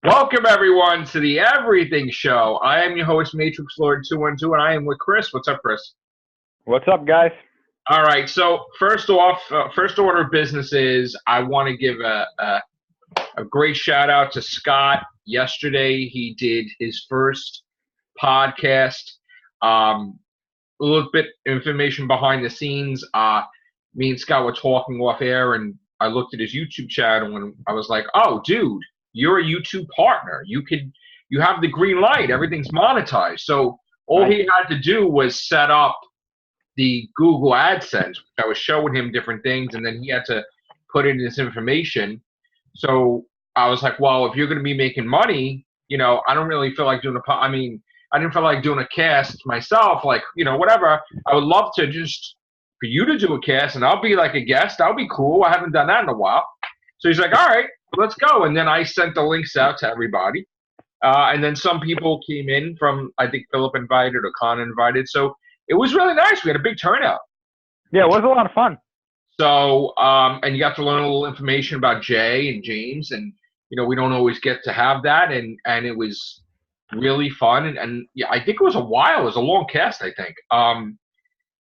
Welcome, everyone, to the Everything Show. I am your host, Matrixlord212, and I am with Chris. What's up, Chris? What's up, guys? All right, so first off, first order of business is I want to give a great shout out to Scott. Yesterday, he did his first podcast. A little bit information behind the scenes. Me and Scott were talking off air, and I looked at his YouTube channel, and I was like, "Oh, dude, you're a YouTube partner. You have the green light. Everything's monetized." So all Nice. he had to do was set up the Google AdSense. I was showing him different things, and then he had to put in this information. So I was like, well, if you're going to be making money, I don't really feel like doing I didn't feel like doing a cast myself, like, whatever. I would love to just for you to do a cast, and I'll be like a guest. That'll be cool. I haven't done that in a while. So he's like, all right, let's go. And then I sent the links out to everybody. And then some people came in from, I think Philip invited or Con invited. So it was really nice. We had a big turnout. Yeah, it was a lot of fun. So, and you got to learn a little information about Jay and James. And, we don't always get to have that. And it was really fun. And yeah, I think it was a while. It was a long cast, I think.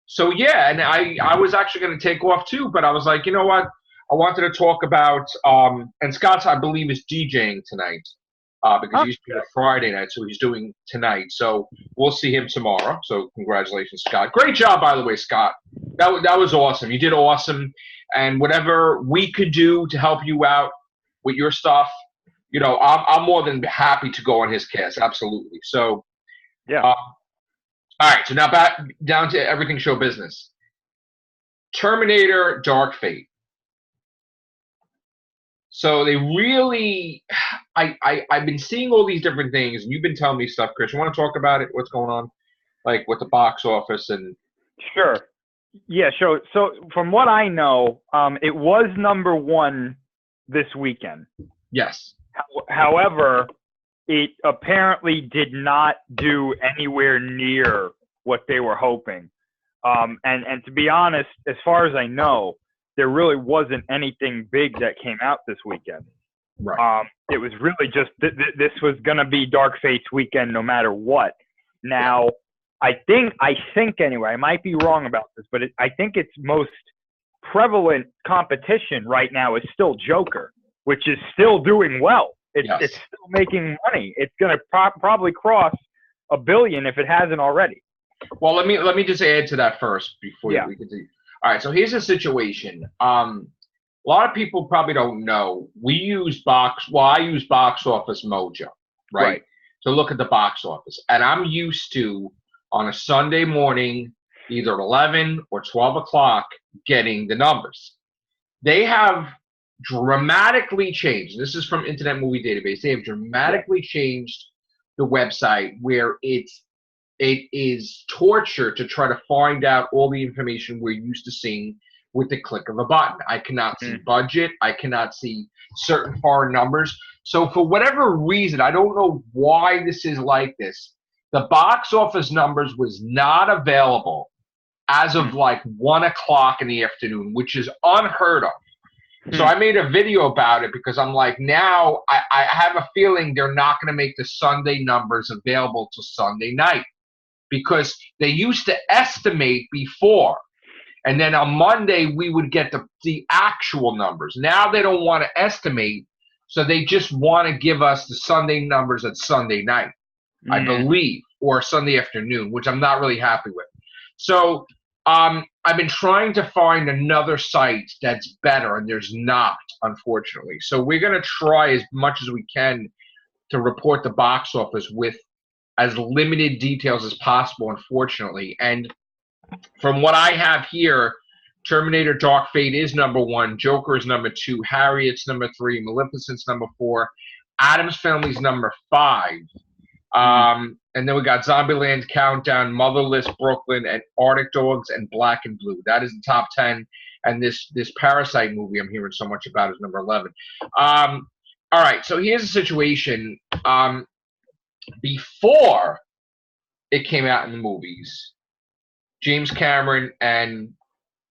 So, yeah, and I was actually going to take off too. But I was like, you know what? I wanted to talk about, and Scott's, I believe, is DJing tonight. Because he's doing a Friday night, so he's doing tonight. So we'll see him tomorrow. So congratulations, Scott. Great job, by the way, Scott. That was awesome. You did awesome. And whatever we could do to help you out with your stuff, I'm more than happy to go on his cast. Absolutely. So, Yeah. all right. So now back down to Everything Show business. Terminator Dark Fate. So they really, I've been seeing all these different things, and you've been telling me stuff, Chris. You want to talk about it? What's going on, like with the box office and? Sure. Yeah, sure. So from what I know, it was number one this weekend. Yes. However, it apparently did not do anywhere near what they were hoping. And to be honest, as far as I know, there really wasn't anything big that came out this weekend. Right. It was really just this was going to be Dark Fate's weekend no matter what. Now, I think anyway, I might be wrong about this, but I think its most prevalent competition right now is still Joker, which is still doing well. It's still making money. It's going to probably cross $1 billion if it hasn't already. Well, let me just add to that first before we continue. All right, so here's the situation. A lot of people probably don't know. I use Box Office Mojo, right? So look at the box office. And I'm used to, on a Sunday morning, either at 11 or 12 o'clock, getting the numbers. They have dramatically changed. This is from Internet Movie Database. They have dramatically changed the website where it is torture to try to find out all the information we're used to seeing with the click of a button. I cannot see budget. I cannot see certain foreign numbers. So for whatever reason, I don't know why this is like this. The box office numbers was not available as of like 1 o'clock in the afternoon, which is unheard of. So I made a video about it because I'm like, now I have a feeling they're not going to make the Sunday numbers available till Sunday night. Because they used to estimate before, and then on Monday we would get the actual numbers. Now they don't want to estimate, so they just want to give us the Sunday numbers at Sunday night, I believe, or Sunday afternoon, which I'm not really happy with. So I've been trying to find another site that's better, and there's not, unfortunately. So we're going to try as much as we can to report the box office with as limited details as possible, unfortunately. And from what I have here, Terminator Dark Fate is number 1, Joker is number 2, Harriet's number 3, Maleficent's number 4, Addams Family's number 5. And then we got Zombieland Countdown, Motherless Brooklyn, and Arctic Dogs, and Black and Blue. That is the top 10. And this Parasite movie I'm hearing so much about is number 11. All right, so here's the situation. Before it came out in the movies, James Cameron and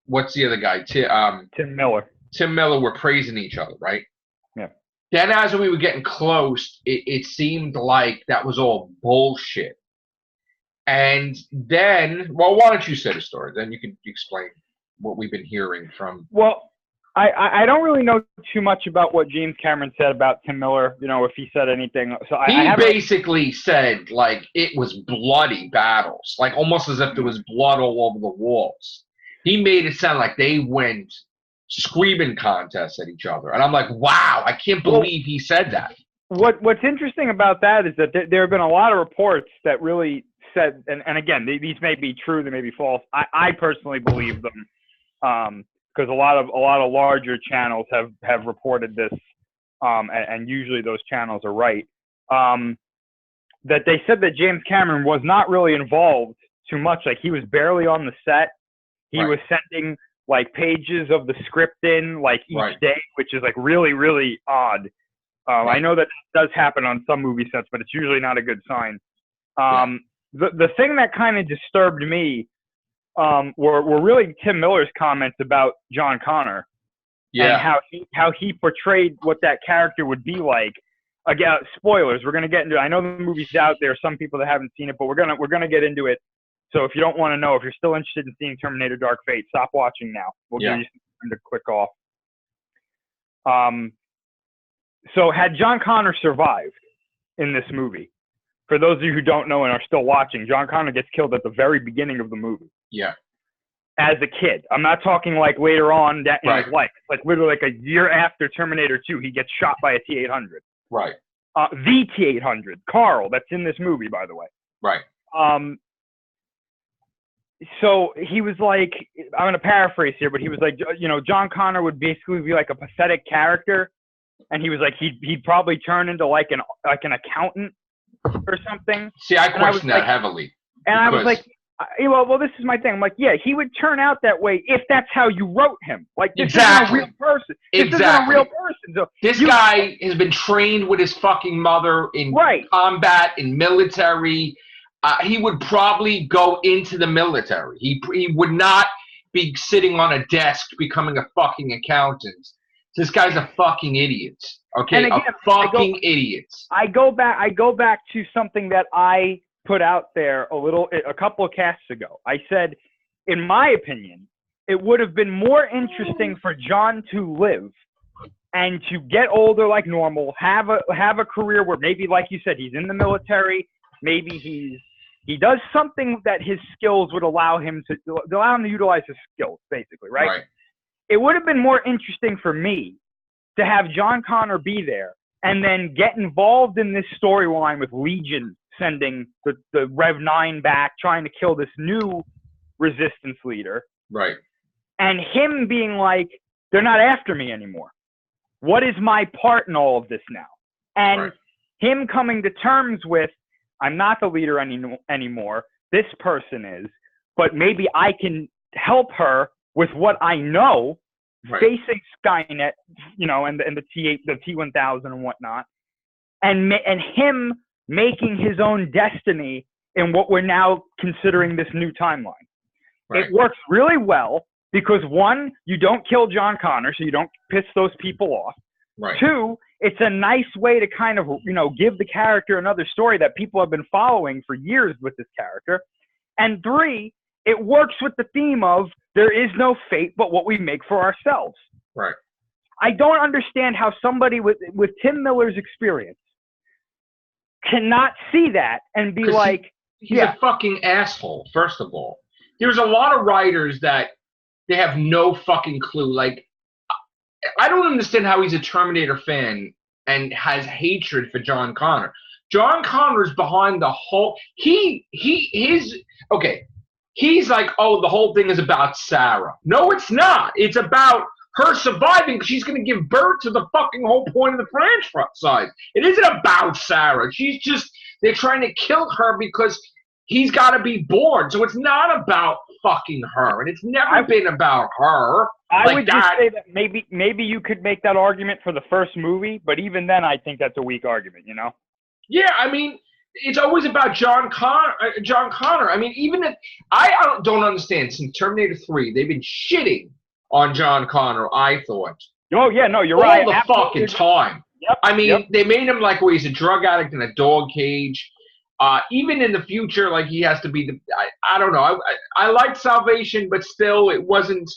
what's the other guy? Tim Miller. Tim Miller were praising each other, right? Yeah. Then as we were getting close, it seemed like that was all bullshit. And then, well, why don't you say the story? Then you can explain what we've been hearing from. Well, I don't really know too much about what James Cameron said about Tim Miller, if he said anything. So He basically said, like, it was bloody battles, like almost as if there was blood all over the walls. He made it sound like they went screaming contests at each other. And I'm like, wow, I can't believe he said that. What's interesting about that is that there have been a lot of reports that really said, and again, these may be true, they may be false. I personally believe them. Because a lot of larger channels have reported this, and usually those channels are right. That they said that James Cameron was not really involved too much. Like, he was barely on the set. He was sending like pages of the script in like each day, which is like really, really odd. I know that does happen on some movie sets, but it's usually not a good sign. The thing that kind of disturbed me were really Tim Miller's comments about John Connor, and how he portrayed what that character would be like. Again, spoilers. We're gonna get into it. I know the movie's out there. Some people that haven't seen it, but we're gonna get into it. So if you don't want to know, if you're still interested in seeing Terminator: Dark Fate, stop watching now. We'll give you some time to click off. So had John Connor survived in this movie, for those of you who don't know and are still watching, John Connor gets killed at the very beginning of the movie. Yeah. As a kid. I'm not talking like later on in his life. Like literally like a year after Terminator 2, he gets shot by a T-800. Right. The T-800, Carl, that's in this movie, by the way. Right. So he was like, I'm going to paraphrase here, but he was like, John Connor would basically be like a pathetic character. And he was like, he'd probably turn into like an accountant or something. See, I question that heavily. And I was like, well, this is my thing. I'm like, yeah, he would turn out that way if that's how you wrote him. Like, this isn't a real person. This isn't a real person. So this guy has been trained with his fucking mother in combat, in military. He would probably go into the military. He would not be sitting on a desk becoming a fucking accountant. This guy's a fucking idiot. Okay, again, idiot. I go back to something that I put out there a couple of casts ago. I said, in my opinion, it would have been more interesting for John to live and to get older like normal, have a career where maybe, like you said, he's in the military, maybe he does something that his skills would allow him to utilize his skills, basically, right? It would have been more interesting for me to have John Connor be there and then get involved in this storyline with Legion sending the Rev 9 back, trying to kill this new resistance leader. Right. And him being like, they're not after me anymore. What is my part in all of this now? And him coming to terms with, I'm not the leader anymore. This person is, but maybe I can help her with what I know, facing Skynet, and the T-1000 and whatnot, and him making his own destiny in what we're now considering this new timeline. It works really well because, one, you don't kill John Connor, so you don't piss those people off. Two, it's a nice way to kind of, give the character another story that people have been following for years with this character. And three, it works with the theme of there is no fate but what we make for ourselves. Right. I don't understand how somebody with Tim Miller's experience cannot see that and be like, he's a fucking asshole, first of all. There's a lot of writers that they have no fucking clue. Like, I don't understand how he's a Terminator fan and has hatred for John Connor. John Connor's behind the whole. He's like, oh, the whole thing is about Sarah. No, it's not. It's about her surviving because she's going to give birth to the fucking whole point of the franchise. It isn't about Sarah. They're trying to kill her because he's got to be born. So it's not about fucking her, and it's never been about her. I would just say that maybe you could make that argument for the first movie, but even then, I think that's a weak argument. Yeah, I mean, it's always about John Connor. I mean, I don't understand. Since Terminator 3, they've been shitting on John Connor, I thought. Oh, yeah, no, you're right. All the fucking time. Yep. I mean, they made him like where he's a drug addict in a dog cage. Even in the future, like he has to be the. I don't know. I liked Salvation, but still, it wasn't.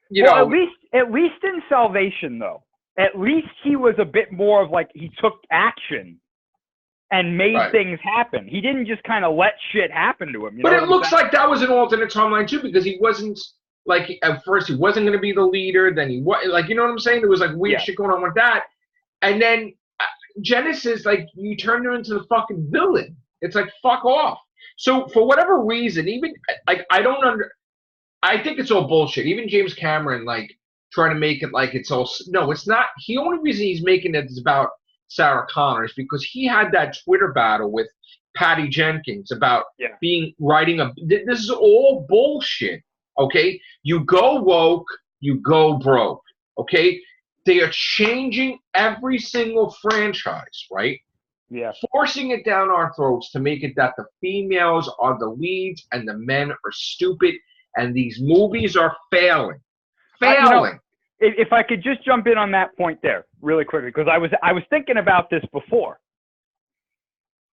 You know. At least in Salvation, though, at least he was a bit more of like he took action and made things happen. He didn't just kind of let shit happen to him. But it looks like that was an alternate timeline too, because he wasn't like at first he wasn't going to be the leader. Then he was like, you know what I'm saying? There was like weird shit going on with that, and then Genesis, like you turned him into the fucking villain. It's like fuck off. So for whatever reason, even like I think it's all bullshit. Even James Cameron like trying to make it like it's all no, it's not. The only reason he's making it is about Sarah Connor is because he had that Twitter battle with Patty Jenkins about writing a. This is all bullshit. Okay, you go woke, you go broke. Okay, they are changing every single franchise, right? Yeah. Forcing it down our throats to make it that the females are the leads and the men are stupid, and these movies are failing. If I could just jump in on that point there really quickly, because I was thinking about this before,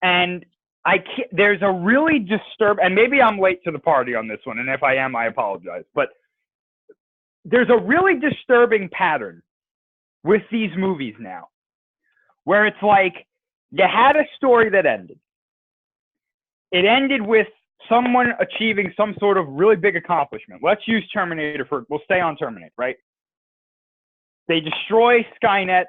and there's a really disturbing, and maybe I'm late to the party on this one, and if I am, I apologize, but there's a really disturbing pattern with these movies now, where it's like you had a story that ended. It ended with someone achieving some sort of really big accomplishment. Let's use Terminator we'll stay on Terminator, right? They destroy Skynet.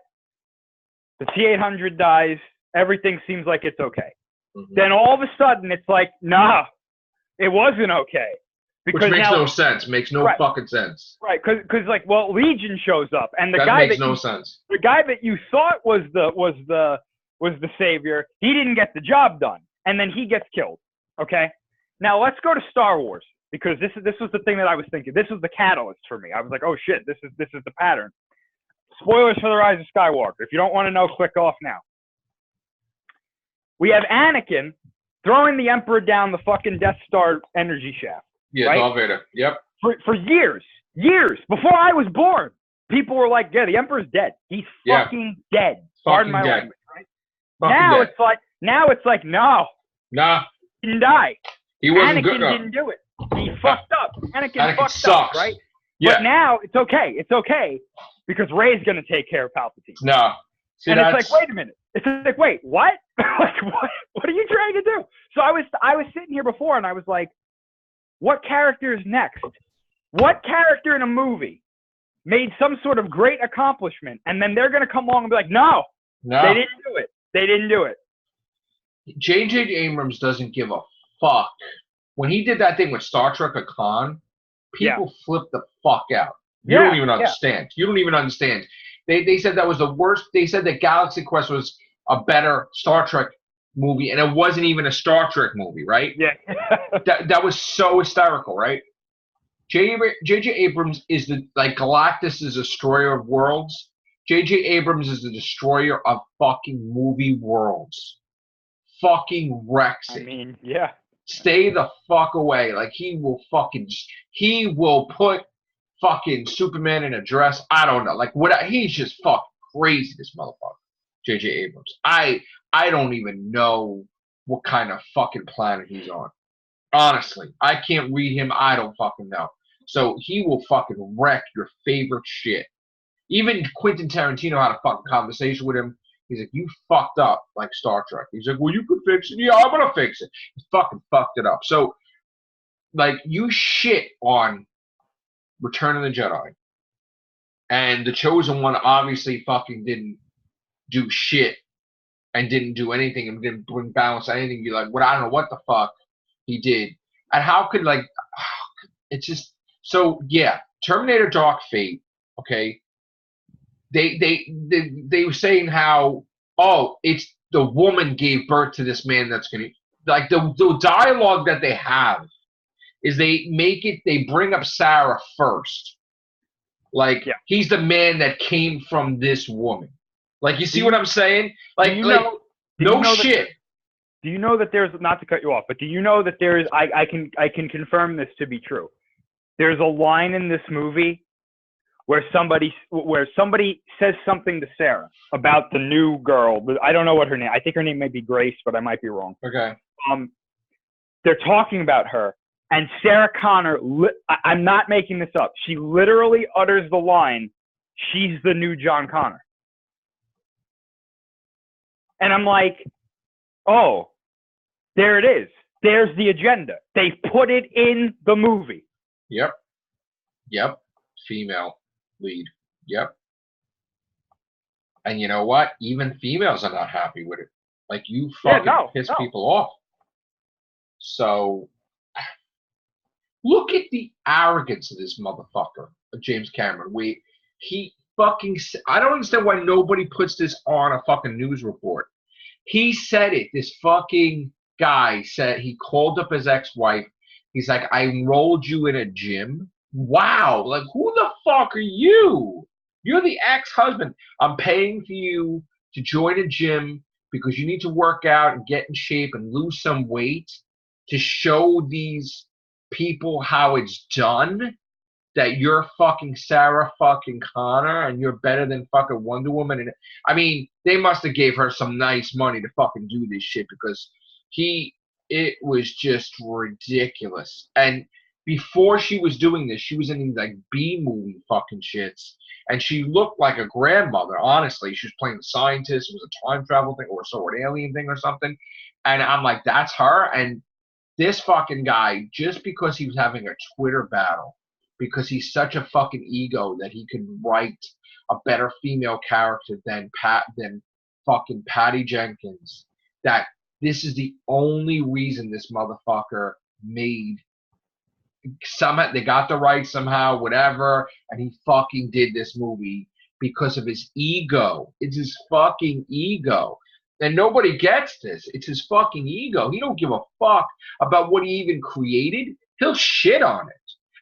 The T-800 dies. Everything seems like it's okay. Mm-hmm. Then all of a sudden, it's like, nah, it wasn't okay. Because which makes no sense. Makes no fucking sense. Right, because like, well, Legion shows up, and the sense. The guy that you thought was the savior, he didn't get the job done, and then he gets killed. Okay, now let's go to Star Wars, because this was the thing that I was thinking. This was the catalyst for me. I was like, oh shit, this is the pattern. Spoilers for The Rise of Skywalker. If you don't want to know, click off now. We have Anakin throwing the Emperor down the fucking Death Star energy shaft. Yeah, right? Darth Vader. Yep. For years, before I was born, people were like, yeah, the Emperor's dead. He's fucking dead. Pardon my language, right? Now it's like, no. Nah. He didn't die. He wasn't Anakin good enough. didn't do it. He fucked up. Anakin fucked sucks. up, right? Yeah. But now it's okay. It's okay because Rey's going to take care of Palpatine. No. See, and it's like, wait a minute. It's like, wait, what? Like, what are you trying to do? So I was sitting here before, and I was like, what character is next? What character in a movie made some sort of great accomplishment, and then they're going to come along and be like, no, they didn't do it. They didn't do it. J.J. Abrams doesn't give a fuck. When he did that thing with Star Trek A Con, people flipped the fuck out. You don't even understand. You don't even understand. They said that was the worst. They said that Galaxy Quest was a better Star Trek movie, and it wasn't even a Star Trek movie, right? Yeah. that was so hysterical, right? J.J. Abrams is like Galactus is a destroyer of worlds. J.J. Abrams is the destroyer of fucking movie worlds. Fucking wrecks it. I mean, yeah. Stay the fuck away. Like he will put fucking Superman in a dress. I don't know. Like what? He's just fucking crazy. This motherfucker, J.J. Abrams. I don't even know what kind of fucking planet he's on. Honestly, I can't read him. I don't fucking know. So he will fucking wreck your favorite shit. Even Quentin Tarantino had a fucking conversation with him. He's like, you fucked up like Star Trek. He's like, well, you could fix it. Yeah, I'm going to fix it. He fucking fucked it up. So, like, you shit on Return of the Jedi. And the Chosen One obviously fucking didn't do shit and didn't do anything and didn't bring balance to anything. You're like, well, I don't know what the fuck he did. And how could, like, it's just, so, yeah, Terminator Dark Fate, okay, they were saying how, oh, it's the woman gave birth to this man that's going to, like, the dialogue that they have is they bring up Sarah first. Like, he's the man that came from this woman. Like, you see what I'm saying? Like, no shit. Do you know that there's, not to cut you off, but do you know that there's, I can confirm this to be true. There's a line in this movie where somebody says something to Sarah about the new girl. I don't know what her name. I think her name may be Grace, but I might be wrong. Okay. They're talking about her, and Sarah Connor. I'm not making this up. She literally utters the line, "She's the new John Connor," and I'm like, "Oh, there it is. There's the agenda. They put it in the movie." Yep. Female lead. Yep. And you know what? Even females are not happy with it. Like, you fucking piss people off. So, look at the arrogance of this motherfucker, James Cameron. I don't understand why nobody puts this on a fucking news report. He said it. This fucking guy said, he called up his ex-wife. He's like, I enrolled you in a gym. Wow. Like, who the fuck are you? You're the ex-husband. I'm paying for you to join a gym because you need to work out and get in shape and lose some weight to show these people how it's done, that you're fucking Sarah fucking Connor and you're better than fucking Wonder Woman. And I mean, they must have gave her some nice money to fucking do this shit, because it was just ridiculous. And before she was doing this, she was in these like B-movie fucking shits, and she looked like a grandmother, honestly. She was playing the scientist. It was a time travel thing or an alien thing or something. And I'm like, that's her. And this fucking guy, just because he was having a Twitter battle, because he's such a fucking ego that he could write a better female character than fucking Patty Jenkins, that this is the only reason this motherfucker made somehow, they got the rights somehow, whatever, and he fucking did this movie because of his ego. It's his fucking ego. And nobody gets this. It's his fucking ego. He don't give a fuck about what he even created. He'll shit on it.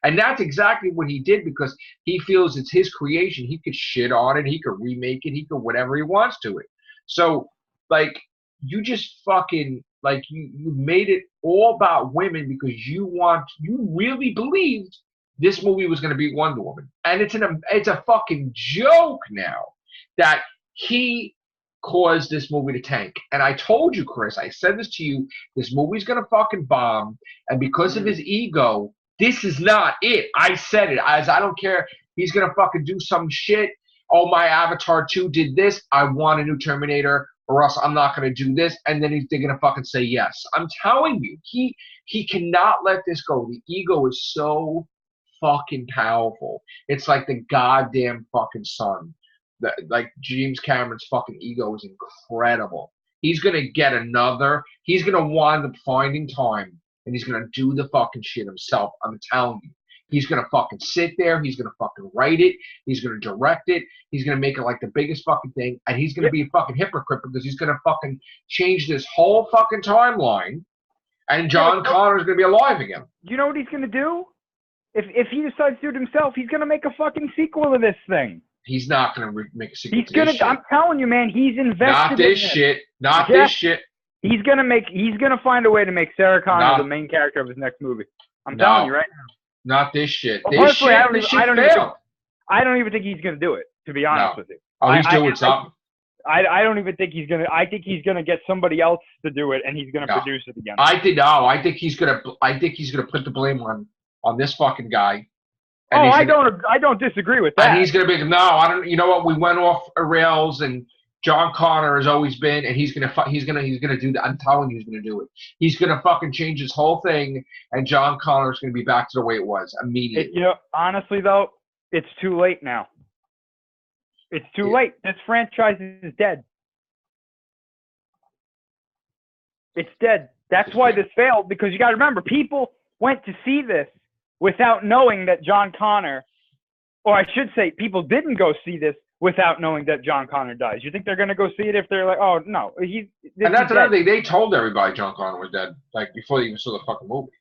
And that's exactly what he did, because he feels it's his creation. He could shit on it. He could remake it. He could whatever he wants to it. So, like, you just fucking, like, you made it all about women because you really believed this movie was going to be Wonder Woman. And it's a fucking joke now that he caused this movie to tank. And I told you, Chris, I said this to you, this movie's going to fucking bomb. And because of his ego, this is not it. I said it. I don't care. He's going to fucking do some shit. Oh, my Avatar 2 did this. I want a new Terminator, or else I'm not going to do this. And then they're going to fucking say yes. I'm telling you, he cannot let this go. The ego is so fucking powerful. It's like the goddamn fucking sun. Like, James Cameron's fucking ego is incredible. He's going to get he's going to wind up finding time, and he's going to do the fucking shit himself. I'm telling you. He's going to fucking sit there. He's going to fucking write it. He's going to direct it. He's going to make it like the biggest fucking thing. And he's going to be a fucking hypocrite, because he's going to fucking change this whole fucking timeline. And John Connor's going to be alive again. You know what he's going to do? If he decides to do it himself, he's going to make a fucking sequel to this thing. He's not going to make a sequel to this shit. I'm telling you, man, he's invested Not this shit. Not this shit. He's going to find a way to make Sarah Connor the main character of his next movie. I'm telling you right now. Not this shit. Well, this shit, I don't even think he's going to do it, to be honest with you. Oh, he's doing something. I don't even think he's going to. I think he's going to get somebody else to do it, and he's going to produce it again. I think he's going to put the blame on this fucking guy. And I don't disagree with that. And he's going to be, I don't. You know what? We went off rails, and John Connor has always been, and he's gonna do that. I'm telling you, he's gonna do it. He's gonna fucking change his whole thing, and John Connor's gonna be back to the way it was immediately. Honestly though, it's too late now. It's too late. This franchise is dead. It's dead. That's why this failed, because you got to remember, people went to see this without knowing that John Connor, or I should say, people didn't go see this without knowing that John Connor dies. You think they're going to go see it if they're like, oh, no. And that's another thing. They told everybody John Connor was dead, like, before they even saw the fucking movie.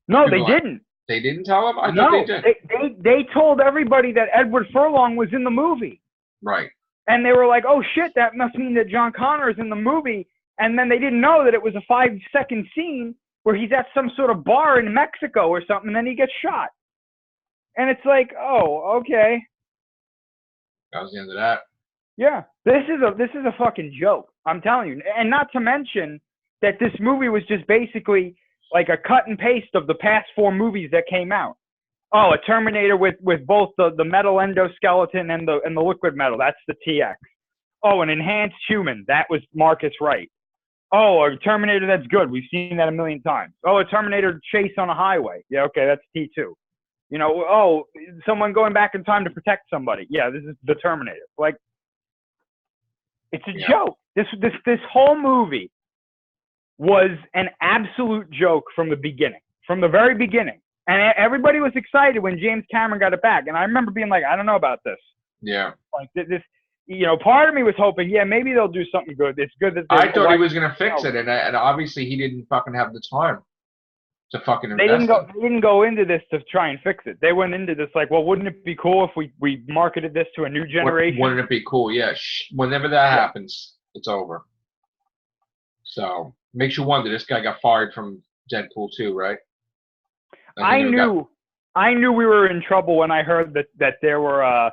No, they didn't. They didn't tell him? I thought they did. They told everybody that Edward Furlong was in the movie. Right. And they were like, oh, shit, that must mean that John Connor is in the movie. And then they didn't know that it was a 5-second scene where he's at some sort of bar in Mexico or something, and then he gets shot. And it's like, oh, okay. That was the end of that. Yeah, this is a fucking joke. I'm telling you, and not to mention that this movie was just basically like a cut and paste of the past 4 movies that came out. Oh, a Terminator with both the metal endoskeleton and the liquid metal. That's the TX. Oh, an enhanced human. That was Marcus Wright. Oh, a Terminator that's good. We've seen that a million times. Oh, a Terminator chase on a highway. Yeah, okay, that's T2. You know, oh, someone going back in time to protect somebody. Yeah, this is the Terminator. Like, it's a joke. This whole movie was an absolute joke from the beginning, from the very beginning. And everybody was excited when James Cameron got it back. And I remember being like, I don't know about this. Yeah. Like this, you know, part of me was hoping, yeah, maybe they'll do something good. It's good that I thought he was gonna fix it, and obviously he didn't fucking have the time to fucking invest. They didn't go into this to try and fix it. They went into this like, well, wouldn't it be cool if we marketed this to a new generation? Wouldn't it be cool? Yeah. Whenever that happens, it's over. So makes you wonder. This guy got fired from Deadpool 2, right? I knew we were in trouble when I heard that there were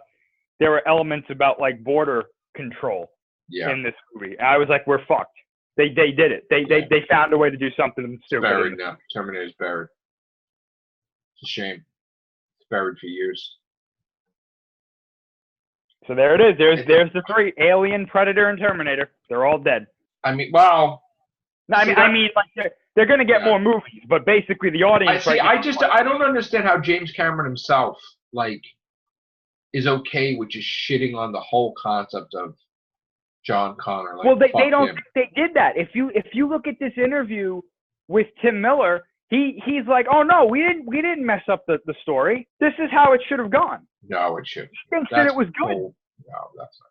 elements about like border control in this movie. I was like, we're fucked. They did it. They found a way to do something stupid. Buried now. Terminator's buried. It's a shame. It's buried for years. So there it is. There's the 3: Alien, Predator, and Terminator. They're all dead. I mean, well. No, I mean, like they're going to get more movies, but basically the audience. I don't understand how James Cameron himself is okay with just shitting on the whole concept of John Connor. Like, well, they don't think they did that. If you look at this interview with Tim Miller, he's like, oh no, we didn't mess up the story. This is how it should have gone. No, it should. He thinks that it was good. No, that's not good.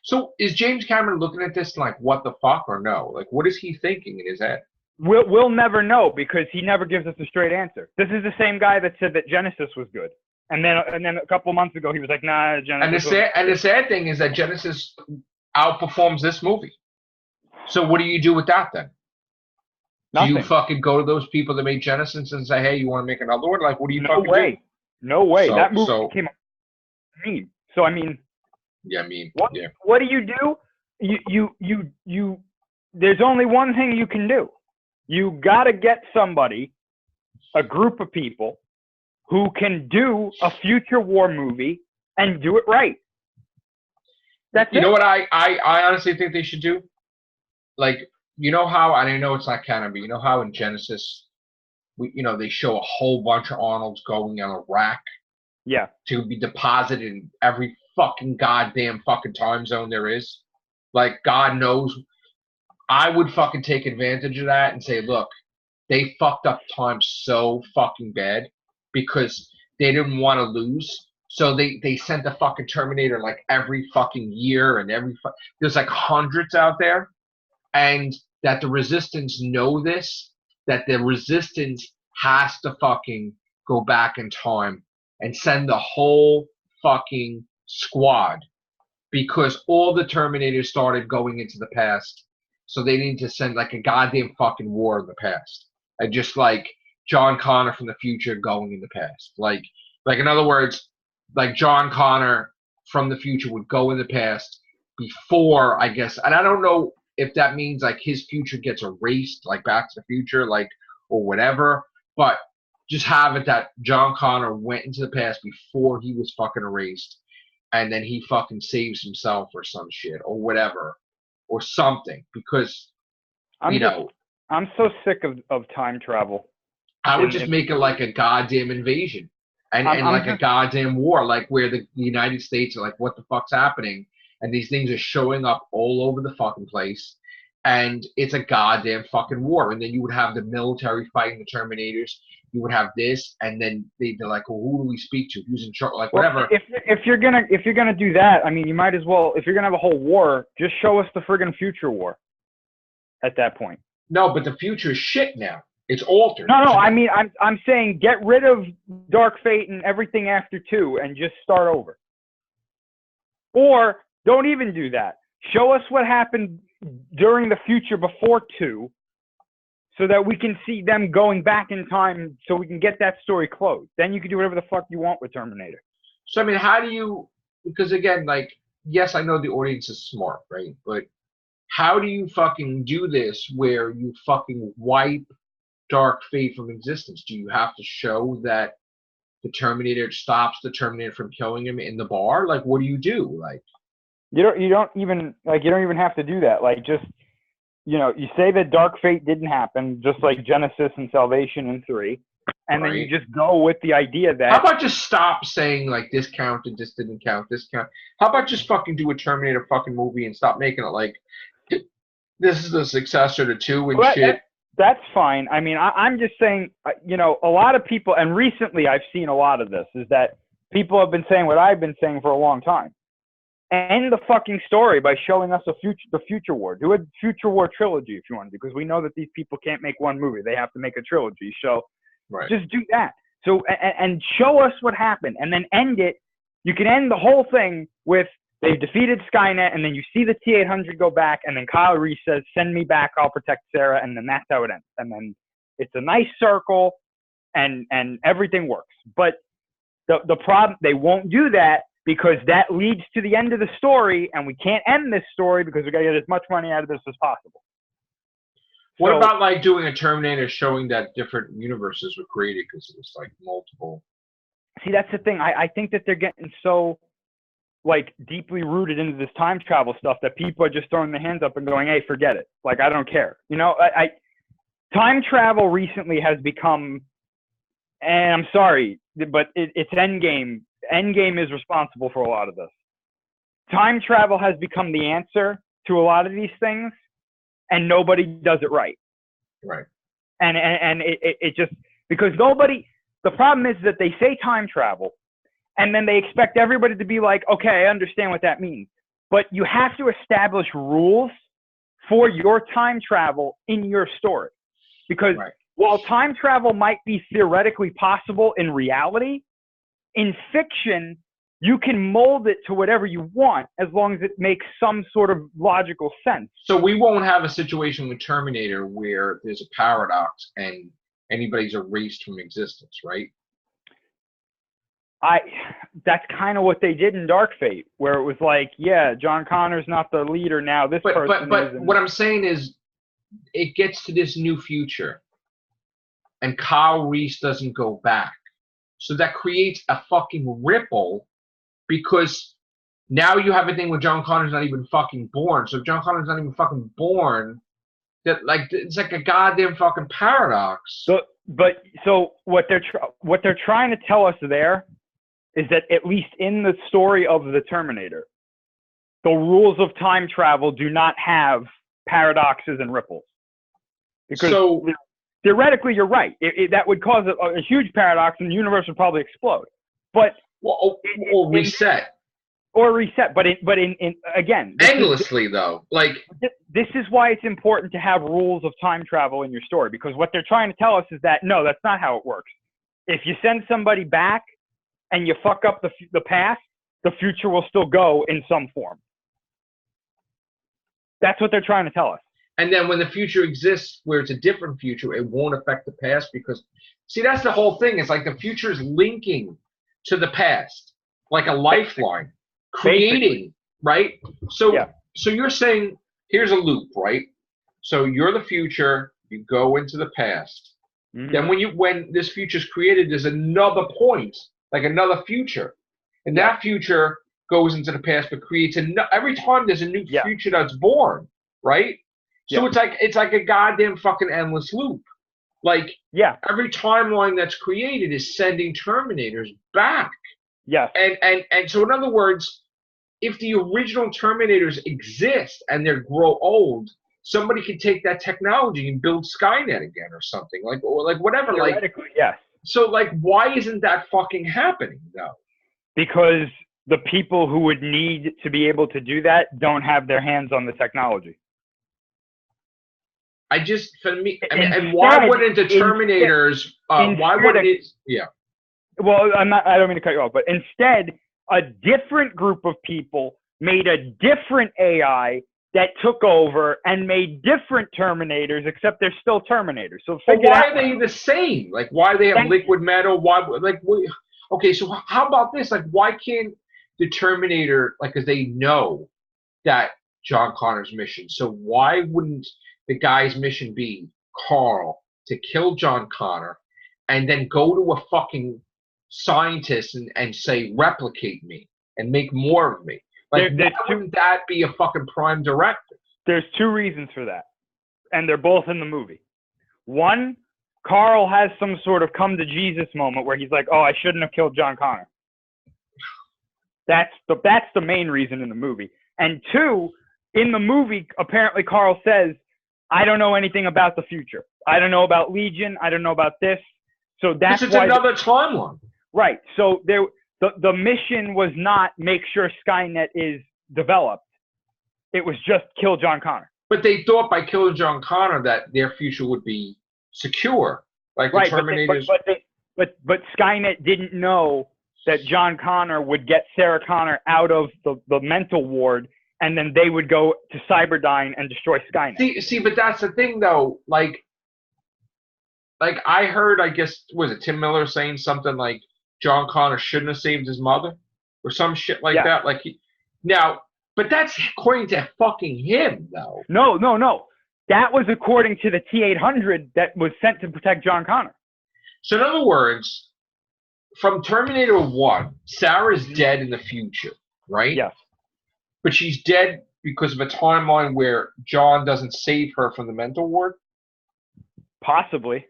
So is James Cameron looking at this like, what the fuck, or no? Like, what is he thinking in his head? We'll never know because he never gives us a straight answer. This is the same guy that said that Genesis was good. And then a couple months ago, he was like, nah, Genesis. And the sad thing is that Genesis outperforms this movie. So what do you do with that then? Nothing. Do you fucking go to those people that made Genesis and say, hey, you want to make another one? Like, what do you fucking do? No way. That movie came out mean. So, I mean. Yeah, mean. What do? You there's only one thing you can do. You got to get somebody, a group of people, who can do a future war movie and do it right. That's You know what I honestly think they should do? Like, you know how, and I know it's not canon, but you know how in Genesis, they show a whole bunch of Arnolds going on a rack to be deposited in every fucking goddamn fucking time zone there is? Like, God knows. I would fucking take advantage of that and say, look, they fucked up time so fucking bad because they didn't want to lose. So they sent the fucking Terminator like every fucking year and there's like hundreds out there. And that the Resistance know this, that the Resistance has to fucking go back in time and send the whole fucking squad because all the Terminators started going into the past. So they need to send like a goddamn fucking war in the past. And just like John Connor from the future going in the past. Like in other words, like John Connor from the future would go in the past before, I guess, and I don't know if that means like his future gets erased, like Back to the Future, like, or whatever, but just have it that John Connor went into the past before he was fucking erased, and then he fucking saves himself or some shit, or whatever, or something, because, I'm so sick of time travel. I would just make it like a goddamn invasion, and like a goddamn war, like where the United States are like, what the fuck's happening? And these things are showing up all over the fucking place. And it's a goddamn fucking war. And then you would have the military fighting the Terminators. You would have this, and then they're like, well, who do we speak to? Who's in charge? Like, whatever. If you're gonna do that, I mean, you might as well. If you're gonna have a whole war, just show us the friggin' future war. At that point. No, but the future is shit now. It's altered. No. I mean, I'm saying get rid of Dark Fate and everything after 2, and just start over. Or don't even do that. Show us what happened during the future before 2 so that we can see them going back in time so we can get that story closed. Then you can do whatever the fuck you want with Terminator. So, I mean, how do you because again, like, yes, I know the audience is smart, right? But how do you fucking do this where you fucking wipe Dark Fate from existence? Do you have to show that the Terminator stops the Terminator from killing him in the bar? Like, what do you do? Like, you don't even have to do that. Like, just, you say that Dark Fate didn't happen, just like Genesis and Salvation in 3, and then you just go with the idea that. How about just stop saying like this counted, this didn't count, this count? How about just fucking do a Terminator fucking movie and stop making it like this is the successor to 2 and shit? That's fine. I mean, I'm just saying, a lot of people, and recently I've seen a lot of this, is that people have been saying what I've been saying for a long time. End the fucking story by showing us the Future War. Do a Future War trilogy if you want to, because we know that these people can't make one movie. They have to make a trilogy. So just do that. So, and show us what happened, and then end it. You can end the whole thing with they defeated Skynet, and then you see the T-800 go back, and then Kyle Reese says, "Send me back, I'll protect Sarah," and then that's how it ends. And then it's a nice circle, and everything works. But the problem, they won't do that because that leads to the end of the story, and we can't end this story because we got to get as much money out of this as possible. What about like doing a Terminator showing that different universes were created because it was like multiple? See, that's the thing. I think that they're getting so like deeply rooted into this time travel stuff that people are just throwing their hands up and going, "Hey, forget it. Like, I don't care." Time travel recently has become, and I'm sorry, but it's Endgame. Endgame is responsible for a lot of this. Time travel has become the answer to a lot of these things, and nobody does it right. Right. And it just, because the problem is that they say time travel, and then they expect everybody to be like, "Okay, I understand what that means." But you have to establish rules for your time travel in your story. Because while time travel might be theoretically possible in reality, in fiction, you can mold it to whatever you want as long as it makes some sort of logical sense. So we won't have a situation with Terminator where there's a paradox and anybody's erased from existence, right? That's kind of what they did in Dark Fate, where it was like, yeah, John Connor's not the leader now. But what I'm saying is, it gets to this new future, and Kyle Reese doesn't go back, so that creates a fucking ripple, because now you have a thing where John Connor's not even fucking born. So if John Connor's not even fucking born, that like it's like a goddamn fucking paradox. So what they're trying to tell us there is that at least in the story of the Terminator, the rules of time travel do not have paradoxes and ripples. Because theoretically, you're right. That would cause a huge paradox, and the universe would probably explode. But or reset. Or reset. But again, endlessly though. Like, this is why it's important to have rules of time travel in your story, because what they're trying to tell us is that no, that's not how it works. If you send somebody back and you fuck up the past, the future will still go in some form. That's what they're trying to tell us. And then when the future exists where it's a different future, it won't affect the past because, see, that's the whole thing. It's like the future is linking to the past, like a lifeline, creating, right? So you're saying, here's a loop, right? So you're the future, you go into the past. Mm-hmm. Then when this future is created, there's another point, like another future. And that future goes into the past, but creates every time there's a new future that's born, right? So it's like a goddamn fucking endless loop. Like every timeline that's created is sending Terminators back. Yeah. And so in other words, if the original Terminators exist and they grow old, somebody can take that technology and build Skynet again or something. Or whatever. Theoretically, yes. So why isn't that fucking happening though? Because the people who would need to be able to do that don't have their hands on the technology. For me, and why wouldn't the Terminators? Why wouldn't it? Yeah. Well, I don't mean to cut you off, but instead, a different group of people made a different AI that took over and made different Terminators, except they're still Terminators. So why are they the same? Like, why do they have liquid metal? Okay, so how about this? Like, why can't the Terminator, like, because they know that John Connor's mission. So why wouldn't the guy's mission be Carl to kill John Connor and then go to a fucking scientist and say, replicate me and make more of me? Like, why wouldn't that be a fucking prime directive? There's two reasons for that, and they're both in the movie. One, Carl has some sort of come to Jesus moment where he's like, oh, I shouldn't have killed John Connor. That's the main reason in the movie. And two, in the movie, apparently Carl says, I don't know anything about the future. I don't know about Legion. I don't know about this. So that's why another timeline. Right. So the mission was not make sure Skynet is developed. It was just kill John Connor. But they thought by killing John Connor that their future would be secure. Like the Terminators. But Skynet didn't know that John Connor would get Sarah Connor out of the mental ward, and then they would go to Cyberdyne and destroy Skynet. See, but that's the thing, though. Like I heard, I guess, was it Tim Miller saying something like John Connor shouldn't have saved his mother or some shit like that? Like but that's according to fucking him, though. No. That was according to the T-800 that was sent to protect John Connor. So in other words, from Terminator 1, Sarah's dead in the future, right? Yes. But she's dead because of a timeline where John doesn't save her from the mental ward? Possibly.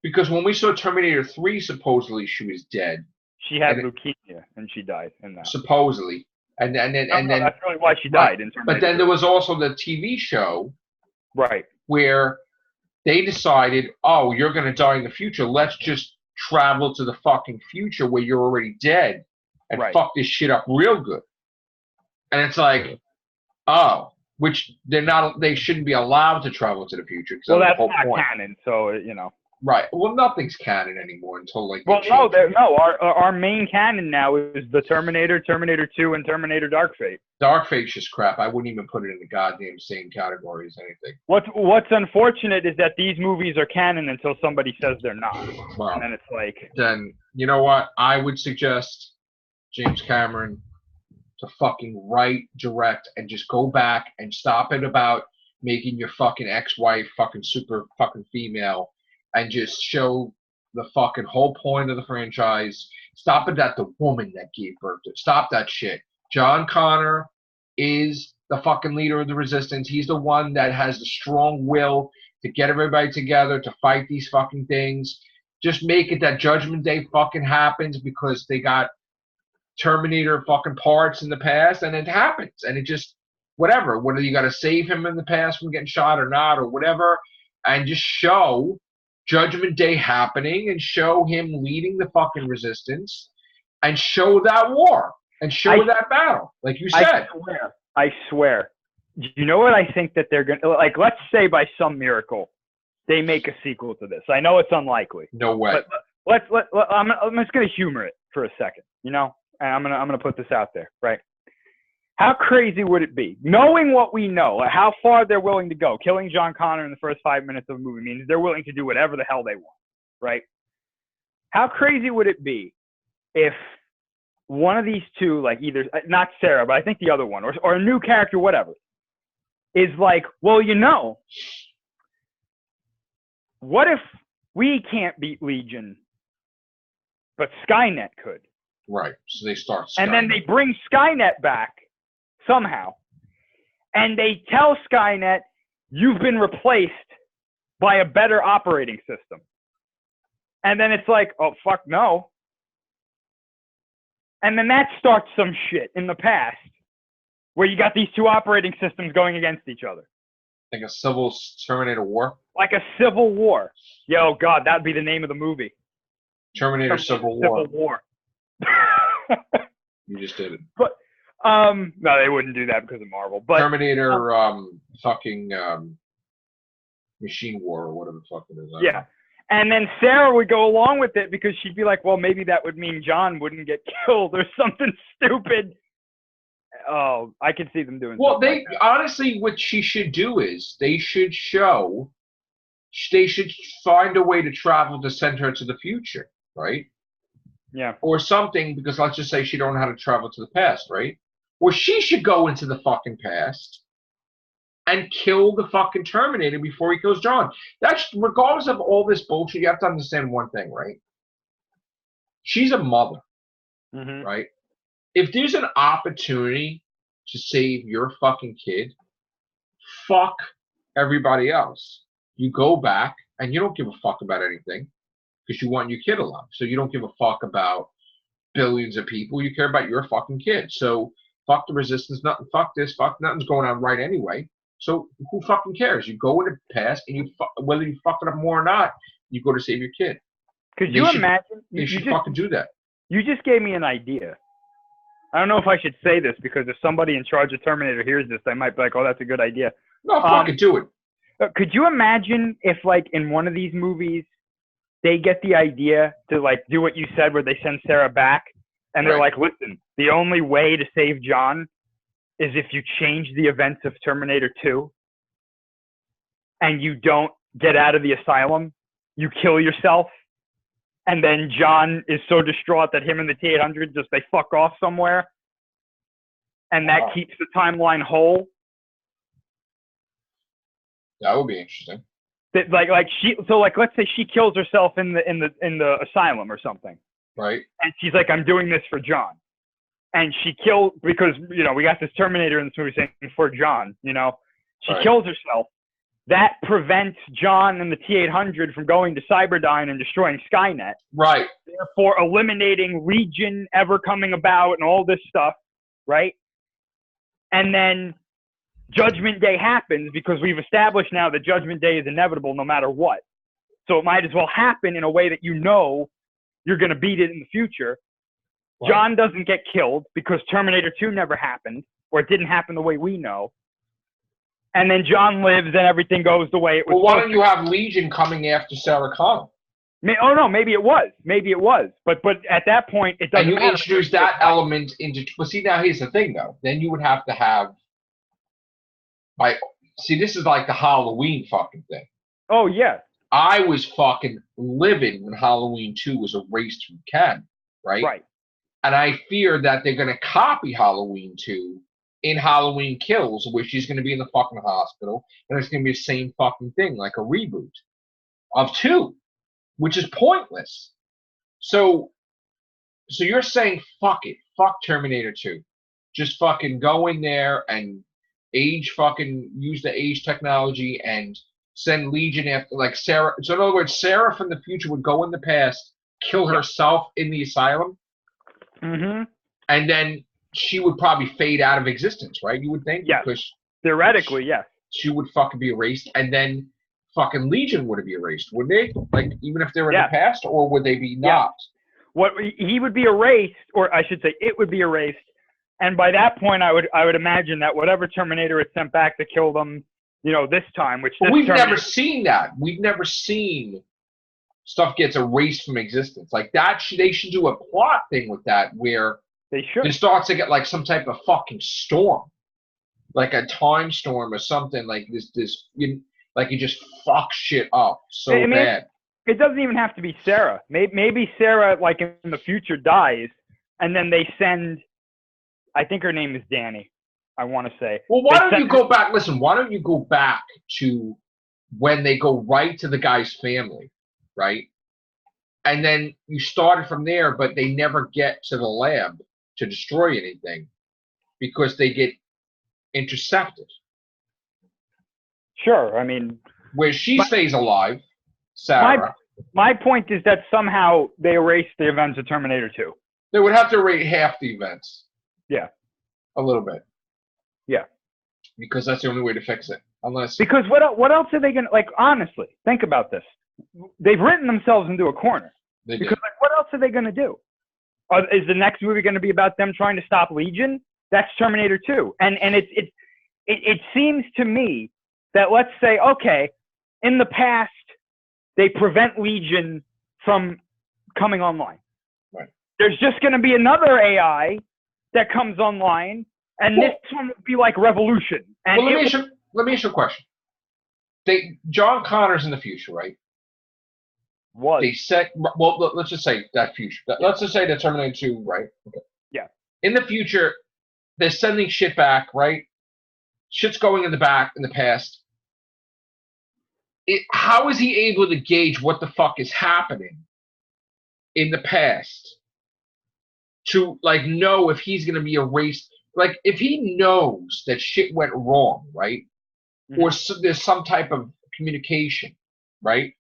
Because when we saw Terminator 3, supposedly she was dead. She had leukemia and she died in that. Supposedly. And then that's really why she died in Terminator. But then there was also the TV show. Right. Where they decided, oh, you're going to die in the future. Let's just travel to the fucking future where you're already dead and fuck this shit up real good. And it's like, oh, which they shouldn't be allowed to travel to the future. Well, that's not canon, so, you know. Right. Well, nothing's canon anymore until like. Well, no. Our main canon now is the Terminator, Terminator 2, and Terminator Dark Fate. Dark Fate's just crap. I wouldn't even put it in the goddamn same category as anything. What's unfortunate is that these movies are canon until somebody says they're not. Well, and then it's like. Then you know what? I would suggest James Cameron to fucking write, direct, and just go back and stop it about making your fucking ex-wife fucking super fucking female. And just show the fucking whole point of the franchise. Stop it at the woman that gave birth to it. Stop that shit. John Connor is the fucking leader of the resistance. He's the one that has the strong will to get everybody together to fight these fucking things. Just make it that Judgment Day fucking happens because they got Terminator fucking parts in the past, and it happens. And it just, whatever. Whether you got to save him in the past from getting shot or not or whatever. And just show Judgment Day happening and show him leading the fucking resistance and show that war and show that battle, like you said. I swear. You know what I think that they're going to, like, let's say by some miracle they make a sequel to this. I know it's unlikely. No way. But I'm just going to humor it for a second, you know, and I'm going to put this out there, right? How crazy would it be, knowing what we know, how far they're willing to go? Killing John Connor in the first 5 minutes of a movie means they're willing to do whatever the hell they want, right? How crazy would it be if one of these two, like either, not Sarah, but I think the other one, or a new character, whatever, is like, well, you know, what if we can't beat Legion, but Skynet could? Right, so they start Skynet. And then they bring Skynet back. Somehow. And they tell Skynet, you've been replaced by a better operating system. And then it's like, oh, fuck no. And then that starts some shit in the past where you got these two operating systems going against each other. Like a civil Terminator war? Like a civil war. Yo, God, that'd be the name of the movie. Civil War. Civil War. You just did it. But no, they wouldn't do that because of Marvel. But Terminator, fucking Machine War or whatever the fuck it is. Yeah, and then Sarah would go along with it because she'd be like, "Well, maybe that would mean John wouldn't get killed or something stupid." Oh, I could see them doing. Well, like honestly, what she should do is they should find a way to travel to send her to the future, right? Yeah. Or something, because let's just say she don't know how to travel to the past, right? Or she should go into the fucking past and kill the fucking Terminator before he kills John. That's regardless of all this bullshit. You have to understand one thing, right? She's a mother, right? If there's an opportunity to save your fucking kid, fuck everybody else. You go back and you don't give a fuck about anything because you want your kid alive. So you don't give a fuck about billions of people. You care about your fucking kid. So fuck the resistance, nothing, fuck this, fuck nothing's going on right anyway. So who fucking cares? You go in the past and whether you fuck it up more or not, you go to save your kid. Could you imagine? You should fucking do that. You just gave me an idea. I don't know if I should say this because if somebody in charge of Terminator hears this, they might be like, "Oh, that's a good idea." No, fucking do it. Could you imagine if, like, in one of these movies, they get the idea to, like, do what you said, where they send Sarah back, and they're like, "Listen, the only way to save John is if you change the events of Terminator 2, and you don't get out of the asylum, you kill yourself." And then John is so distraught that him and the T-800 they fuck off somewhere. And that keeps the timeline whole. That would be interesting. That, let's say she kills herself in the asylum or something. Right. And she's like, I'm doing this for John. And she killed, because, we got this Terminator in this movie saying for John, She kills herself. That prevents John and the T-800 from going to Cyberdyne and destroying Skynet. Right. Therefore, eliminating Legion ever coming about and all this stuff, right? And then Judgment Day happens because we've established now that Judgment Day is inevitable no matter what. So it might as well happen in a way that you're going to beat it in the future. Right. John doesn't get killed because Terminator 2 never happened, or it didn't happen the way we know. And then John lives, and everything goes the way it was. Well, why don't you have Legion coming after Sarah Connor? Oh no, maybe it was. But at that point, it doesn't. And you introduce that element into. Well, see, now here's the thing, though. Then you would have to have. This is like the Halloween fucking thing. Oh yeah. I was fucking livid when Halloween 2 was erased from canon, right? Right. And I fear that they're going to copy Halloween 2. In Halloween Kills, where she's going to be in the fucking hospital, and it's going to be the same fucking thing, like a reboot of 2, which is pointless. So you're saying, fuck it, fuck Terminator 2. Just fucking go in there and use the age technology and send Legion after, like Sarah. So in other words, Sarah from the future would go in the past, kill herself in the asylum, and then she would probably fade out of existence, right? You would think? Yes. Because theoretically, yes. She would fucking be erased, and then fucking Legion would be erased, would they? Like, even if they were in the past, or would they be not? He would be erased, or I should say it would be erased, and by that point, I would imagine that whatever Terminator had sent back to kill them, this time, we've never seen that. We've never seen stuff gets erased from existence. Like that, they should do a plot thing with that, where they should. It starts to get like some type of fucking storm, like a time storm or something like this. Like you just fuck shit up so bad. It doesn't even have to be Sarah. Maybe Sarah, like in the future, dies, and then they send. I think her name is Danny. I want to say. Well, why don't you go back? Listen, why don't you go back to when they go right to the guy's family, right? And then you started from there, but they never get to the lab to destroy anything because they get intercepted. Sure, I mean, where she stays alive, Sarah. My point is that somehow they erased the events of Terminator 2. They would have to erase half the events. Yeah, a little bit. Yeah, because that's the only way to fix it. Because what else are they gonna, like? Honestly, think about this. They've written themselves into a corner. Because like, what else are they gonna do? Is the next movie going to be about them trying to stop Legion? That's Terminator 2. And it seems to me that, let's say, okay, in the past, they prevent Legion from coming online. Right. There's just going to be another AI that comes online, and this one would be like Revolution. And let me ask you a question. John Connor's in the future, right? Was. They said, well, let's just say that future. Let's just say the Terminator 2, right? Okay. Yeah. In the future, they're sending shit back, right? Shit's going in the past. How is he able to gauge what the fuck is happening in the past to like know if he's going to be erased? Like if he knows that shit went wrong, right? Mm-hmm. Or there's some type of communication, right?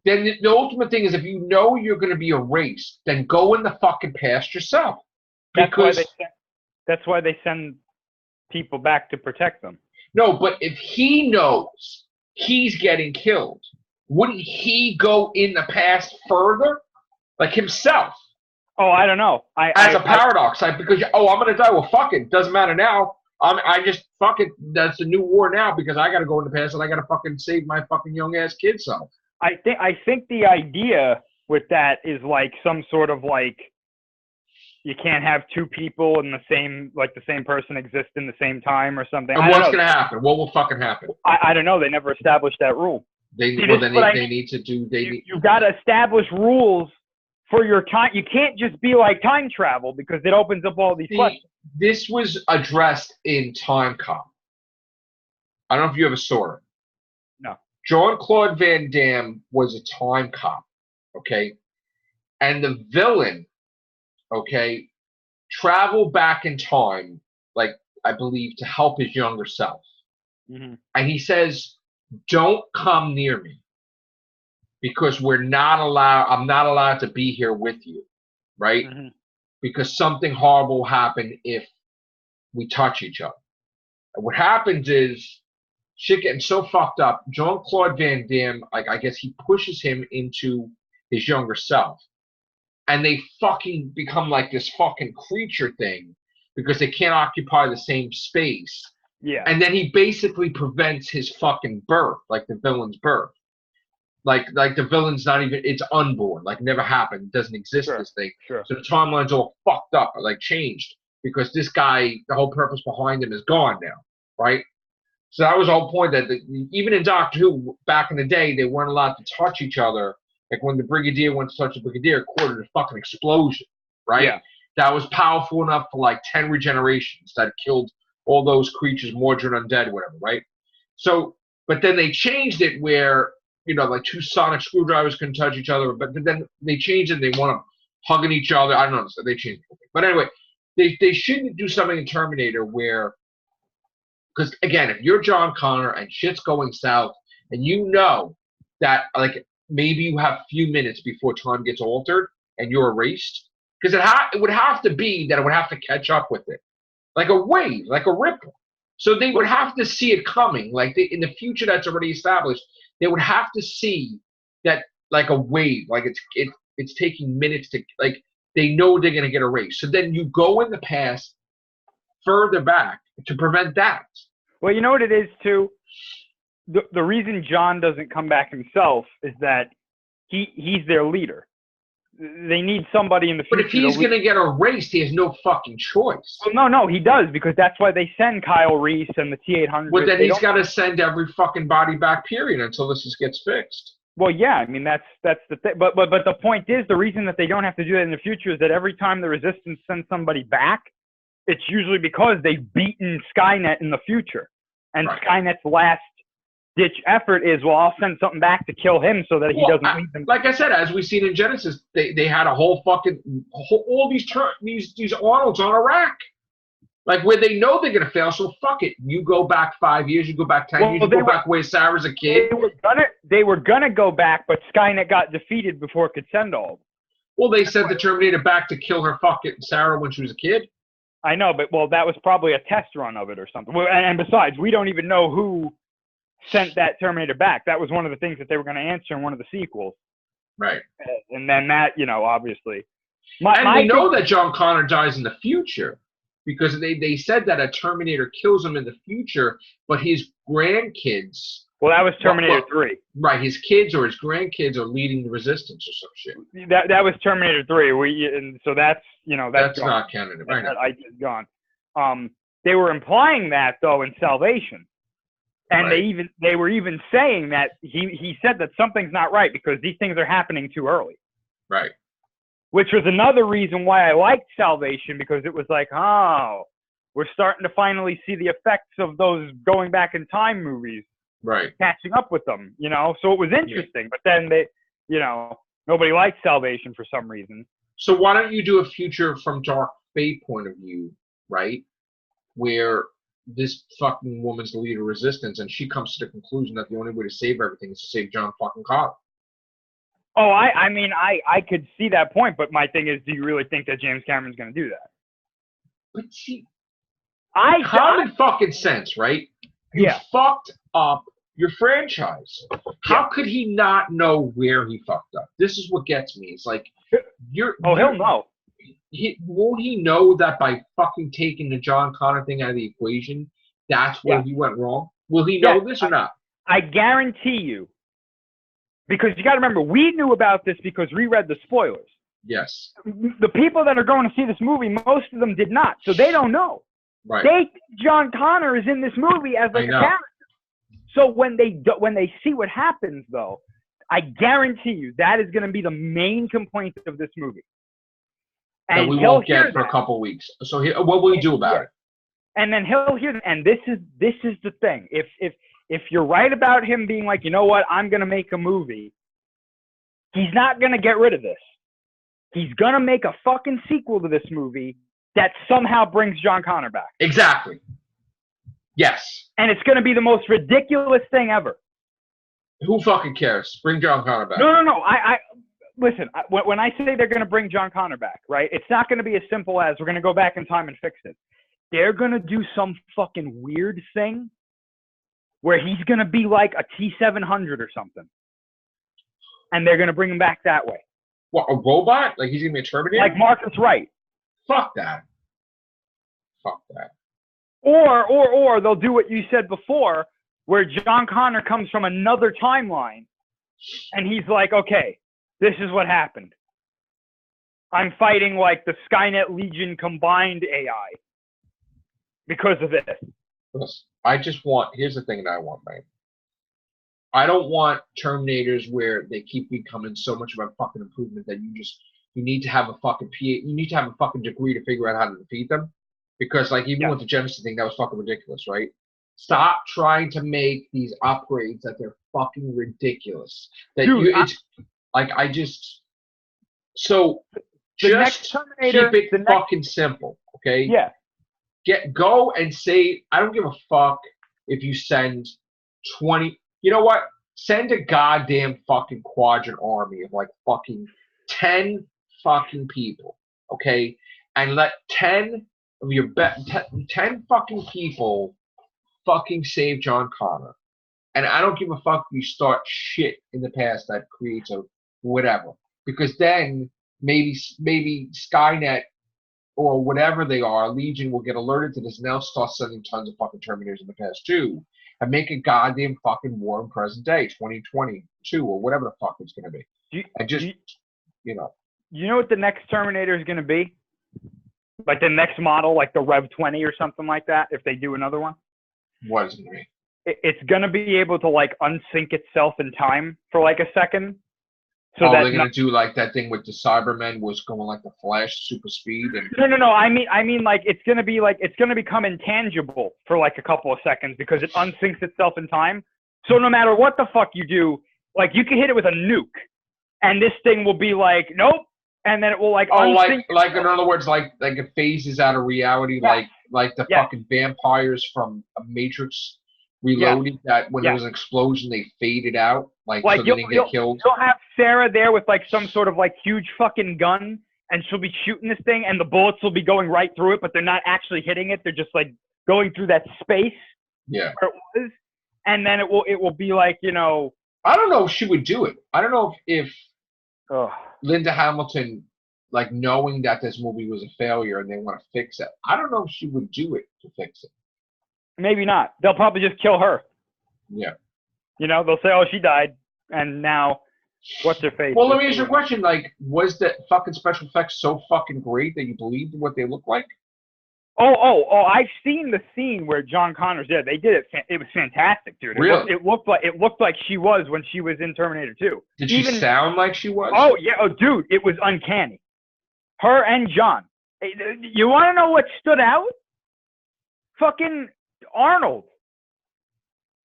Then the ultimate thing is if you know you're going to be erased, then go in the fucking past yourself. Because that's why they send people back to protect them. No, but if he knows he's getting killed, wouldn't he go in the past further? Like himself? Oh, I don't know. As a paradox, because I'm gonna die. Well, fuck it. Doesn't matter now. I just fuck it. That's a new war now because I gotta go in the past and I gotta fucking save my fucking young ass kid self. I think the idea with that is like some sort of like you can't have two people in the same person exist in the same time or something. And what's gonna happen? What will fucking happen? I don't know. They never established that rule. They need to do. You've got to establish rules for your time. You can't just be like time travel because it opens up all these questions. This was addressed in Time Cop. I don't know if you ever saw it. No. Jean-Claude Van Damme was a time cop, okay? And the villain, okay, traveled back in time, like, I believe, to help his younger self. Mm-hmm. And he says, don't come near me because I'm not allowed to be here with you, right? Mm-hmm. Because something horrible will happen if we touch each other. And what happens is, shit getting so fucked up, Jean-Claude Van Damme, like, I guess he pushes him into his younger self. And they fucking become like this fucking creature thing because they can't occupy the same space. Yeah. And then he basically prevents his fucking birth, like the villain's birth. Like the villain's not even, it's unborn, like never happened, doesn't exist, sure. This thing. Sure. So the timeline's all fucked up, like changed, because this guy, the whole purpose behind him is gone now, right? So that was the whole point that even in Doctor Who, back in the day, they weren't allowed to touch each other. Like when the Brigadier went to touch the Brigadier, it quartered a fucking explosion, right? Yeah. That was powerful enough for like 10 regenerations that killed all those creatures, Mordred undead, whatever, right? So, but then they changed it where, you know, like two sonic screwdrivers couldn't touch each other, but then they changed it. They want them hugging each other. I don't know. So they changed it. But anyway, they shouldn't do something in Terminator where, because again, if you're John Connor and shit's going south, and you know that like maybe you have a few minutes before time gets altered and you're erased, because it would have to be that it would have to catch up with it, like a wave, like a ripple. So they would have to see it coming, like in the future that's already established. They would have to see that like a wave, like it's taking minutes to, like they know they're gonna get erased. So then you go in the past, further back to prevent that. Well, you know what it is too. The reason John doesn't come back himself is that he's their leader. They need somebody in the future. But if he's gonna get erased, he has no fucking choice. Well, no, he does, because that's why they send Kyle Reese and the T-800. Well, then he's got to send every fucking body back, period, until this gets fixed. Well, yeah, I mean that's the thing. But the point is, the reason that they don't have to do that in the future is that every time the Resistance sends somebody back, it's usually because they've beaten Skynet in the future, and right. Skynet's last ditch effort is, well, I'll send something back to kill him so that he doesn't leave them. Like I said, as we've seen in Genesis, they had a whole all these Arnolds on a rack, like where they know they're gonna fail. So fuck it, you go back 5 years, you go back 10 years, you go back where Sarah's a kid. They were gonna go back, but Skynet got defeated before it could send all of them. Well, they sent the Terminator back to kill her fucking Sarah when she was a kid. I know, but that was probably a test run of it or something. Well, and besides, we don't even know who sent that Terminator back. That was one of the things that they were going to answer in one of the sequels. Right. And then that, obviously. We know that John Connor dies in the future because they said that a Terminator kills him in the future, but his grandkids... Well, that was Terminator 3. Right, his kids or his grandkids are leading the Resistance or some shit. That was Terminator 3. And so that's, that's not canon. Right. That idea's gone. They were implying that, though, in Salvation. And they were even saying that he said that something's not right because these things are happening too early. Right. Which was another reason why I liked Salvation, because it was like, oh, we're starting to finally see the effects of those going back in time movies. Right. Catching up with them, you know? So it was interesting. But then nobody liked Salvation for some reason. So why don't you do a future from Dark Fate point of view, right? Where this fucking woman's the leader of resistance, and she comes to the conclusion that the only way to save everything is to save John fucking Connor. Oh, I mean, I could see that point, but my thing is, do you really think that James Cameron's going to do that? But see, common fucking sense, right? You fucked up your franchise. How could he not know where he fucked up? This is what gets me. It's like, he'll know. Won't he know that by fucking taking the John Connor thing out of the equation, that's where he went wrong? Will he know this or not? I guarantee you, because you got to remember, we knew about this because we read the spoilers. Yes. The people that are going to see this movie, most of them did not, so they don't know. Right. They think John Connor is in this movie as like a character. So when they see what happens, though, I guarantee you that is going to be the main complaint of this movie. And we won't get for a couple weeks. So what will he do about it? And then he'll hear, and this is the thing. If you're right about him being like, you know what, I'm going to make a movie, he's not going to get rid of this. He's going to make a fucking sequel to this movie that somehow brings John Connor back. Exactly. Yes. And it's going to be the most ridiculous thing ever. Who fucking cares? Bring John Connor back. No. Listen, when I say they're going to bring John Connor back, right, it's not going to be as simple as we're going to go back in time and fix it. They're going to do some fucking weird thing where he's going to be like a T-700 or something. And they're going to bring him back that way. What, a robot? Like he's going to be a Terminator? Like Marcus Wright. Fuck that. Fuck that. Or they'll do what you said before, where John Connor comes from another timeline, and he's like, okay, this is what happened. I'm fighting like the Skynet Legion combined AI because of this. Listen, here's the thing that I want, man. I don't want Terminators where they keep becoming so much of a fucking improvement that you need to have a fucking degree to figure out how to defeat them. Because like even with the Genesis thing, that was fucking ridiculous, right? Stop trying to make these upgrades that they're fucking ridiculous. That just keep it fucking simple, okay? Yeah. Go and say, I don't give a fuck if you send 20. You know what? Send a goddamn fucking quadrant army of like fucking 10 fucking people, okay? And let 10 of your 10 fucking people fucking save John Connor. And I don't give a fuck if you start shit in the past that creates a whatever. Because then maybe Skynet or whatever they are, Legion will get alerted to this and they'll start sending tons of fucking Terminators in the past too. And make a goddamn fucking war in present day, 2022 or whatever the fuck it's going to be. You know what the next Terminator is going to be? Like the next model, like the Rev 20 or something like that, if they do another one? What is it going to be? It's going to be able to like unsync itself in time for like a second. So they're going to do like that thing with the Cybermen was going like the Flash super speed and No. I mean like it's going to become intangible for like a couple of seconds because it unsyncs itself in time. So no matter what the fuck you do, like you can hit it with a nuke and this thing will be like, nope. And then it will like unsync like in other words, like it phases out of reality, like the fucking vampires from a Matrix Reloaded that when there was an explosion they faded out, like so they didn't get killed. You'll have Sarah there with like some sort of like huge fucking gun and she'll be shooting this thing and the bullets will be going right through it, but they're not actually hitting it. They're just like going through that space. Yeah. Where it was. And then it will be like, you know, I don't know if she would do it. I don't know if Linda Hamilton, like knowing that this movie was a failure and they want to fix it, I don't know if she would do it to fix it. Maybe not. They'll probably just kill her. Yeah. You know, they'll say, oh, she died. And now, what's her face? Well, let me ask you a question. Like, was the fucking special effects so fucking great that you believed what they looked like? Oh! I've seen the scene where John Connor's there. They did it. It was fantastic, dude. Really? It looked like she was when she was in Terminator 2. Did she sound like she was? Oh yeah. Oh, dude, it was uncanny. Her and John. You want to know what stood out? Fucking Arnold.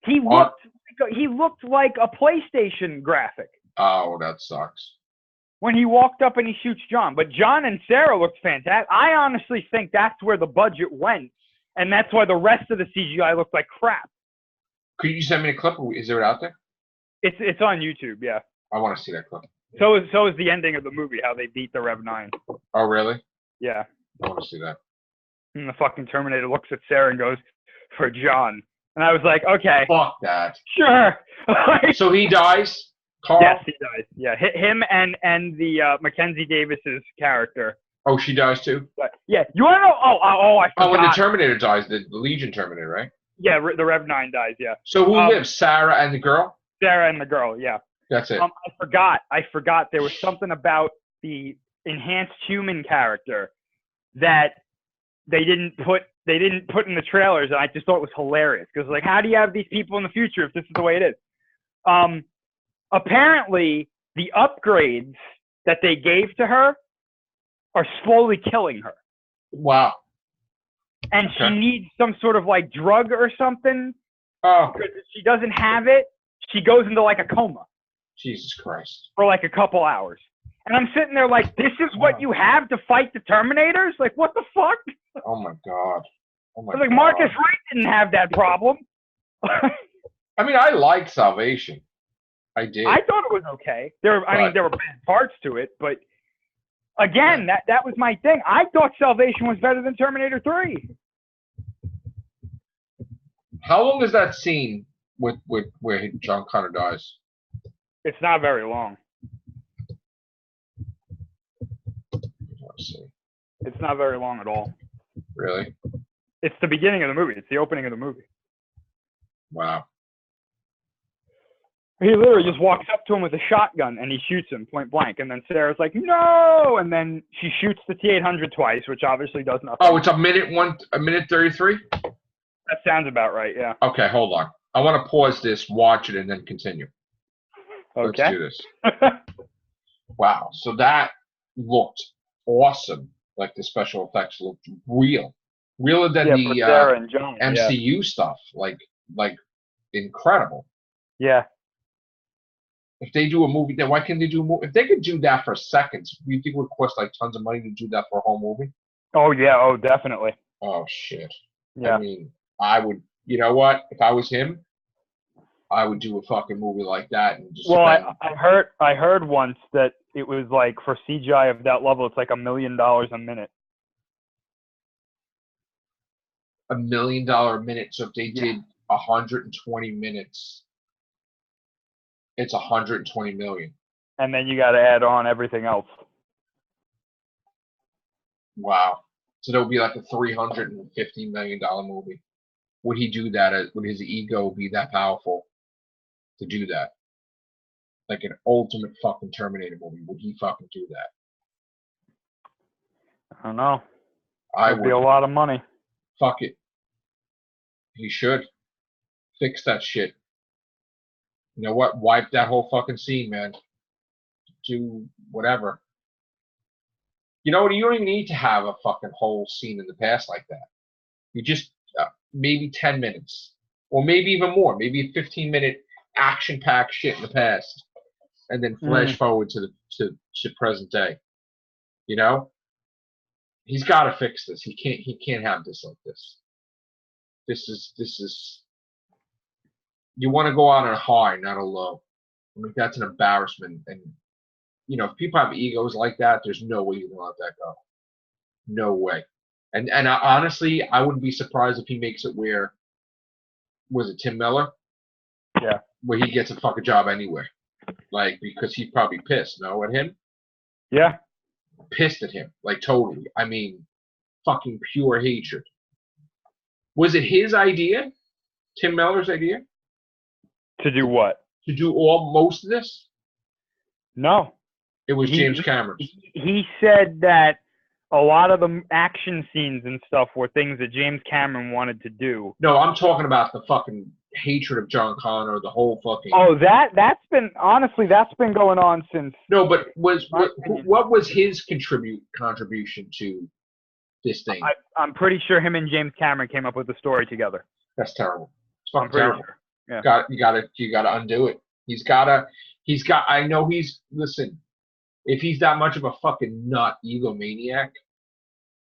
He looked like a PlayStation graphic. Oh, that sucks. When he walked up and he shoots John. But John and Sarah looked fantastic. I honestly think that's where the budget went, and that's why the rest of the CGI looked like crap. Could you send me a clip? Is it out there? It's on YouTube, yeah. I want to see that clip. So is the ending of the movie, how they beat the Rev 9. Oh, really? Yeah. I want to see that. And the fucking Terminator looks at Sarah and goes, for John. And I was like, okay. Fuck that. Sure. So he dies? Carl? Yes, he dies. Yeah, him and the Mackenzie Davis's character. Oh, she dies too? But, yeah, you want to know? I forgot. Oh, when the Terminator dies, the Legion Terminator, right? Yeah, the Rev 9 dies, yeah. So who lives? Sarah and the girl? Sarah and the girl, yeah. That's it. I forgot. There was something about the enhanced human character that they didn't put in the trailers, and I just thought it was hilarious. Because, like, how do you have these people in the future if this is the way it is? Apparently, the upgrades that they gave to her are slowly killing her. Wow. And she needs some sort of, like, drug or something. Oh. Because if she doesn't have it, she goes into, like, a coma. Jesus Christ. For, like, a couple hours. And I'm sitting there like, this is what you have to fight the Terminators? Like, what the fuck? Oh, my God. Oh, my God. Like, Marcus Wright didn't have that problem. I mean, I liked Salvation. I did. I thought it was okay. There were bad parts to it, but again, that was my thing. I thought Salvation was better than Terminator 3. How long is that scene with where John Connor dies? It's not very long. Let's see. It's not very long at all. Really? It's the beginning of the movie. It's the opening of the movie. Wow. He literally just walks up to him with a shotgun and he shoots him point blank. And then Sarah's like, no! And then she shoots the T-800 twice, which obviously does nothing. Oh, it's a minute 33? That sounds about right, yeah. Okay, hold on. I want to pause this, watch it, and then continue. Okay. Let's do this. Wow. So that looked awesome. Like the special effects looked real. Realer than the Sarah and John, MCU stuff. Like incredible. Yeah. If they do a movie, then why can't they do a movie? If they could do that for seconds, do you think it would cost like tons of money to do that for a whole movie? Oh, yeah. Oh, definitely. Oh, shit. Yeah. I mean, I would, you know what? If I was him, I would do a fucking movie like that. And just I heard once that it was like for CGI of that level, it's like $1 million a minute. $1 million a minute. So if they did 120 minutes, it's 120 million. And then you got to add on everything else. Wow. So that would be like a $350 million movie. Would he do that? Would his ego be that powerful to do that? Like an ultimate fucking Terminator movie. Would he fucking do that? I don't know. I would be a lot of money. Fuck it. He should. Fix that shit. You know what? Wipe that whole fucking scene, man. Do whatever. You know what? You don't even need to have a fucking whole scene in the past like that. You just maybe 10 minutes. Or maybe even more. Maybe a 15-minute action-packed shit in the past. And then flash forward to present day. You know? He's got to fix this. He can't have this like this. This is you want to go out on a high, not a low. I mean, that's an embarrassment. And you know, if people have egos like that, there's no way you can let that go. No way. And honestly, I wouldn't be surprised if he makes it where, was it Tim Miller? Yeah. Where he gets a fucking job anywhere. Like, because he's probably pissed, no, at him? Yeah. Pissed at him. Like, totally. I mean, fucking pure hatred. Was it his idea? Tim Miller's idea? To do what? To do most of this? No. It was James Cameron's. He said that a lot of the action scenes and stuff were things that James Cameron wanted to do. No, I'm talking about the fucking hatred of John Connor, the whole fucking. Oh, that's been going on since. No, but what was his contribution to this thing? I'm pretty sure him and James Cameron came up with the story together. That's terrible. It's fucking terrible. Sure. Yeah. You gotta undo it. I know listen, if he's that much of a fucking nut egomaniac,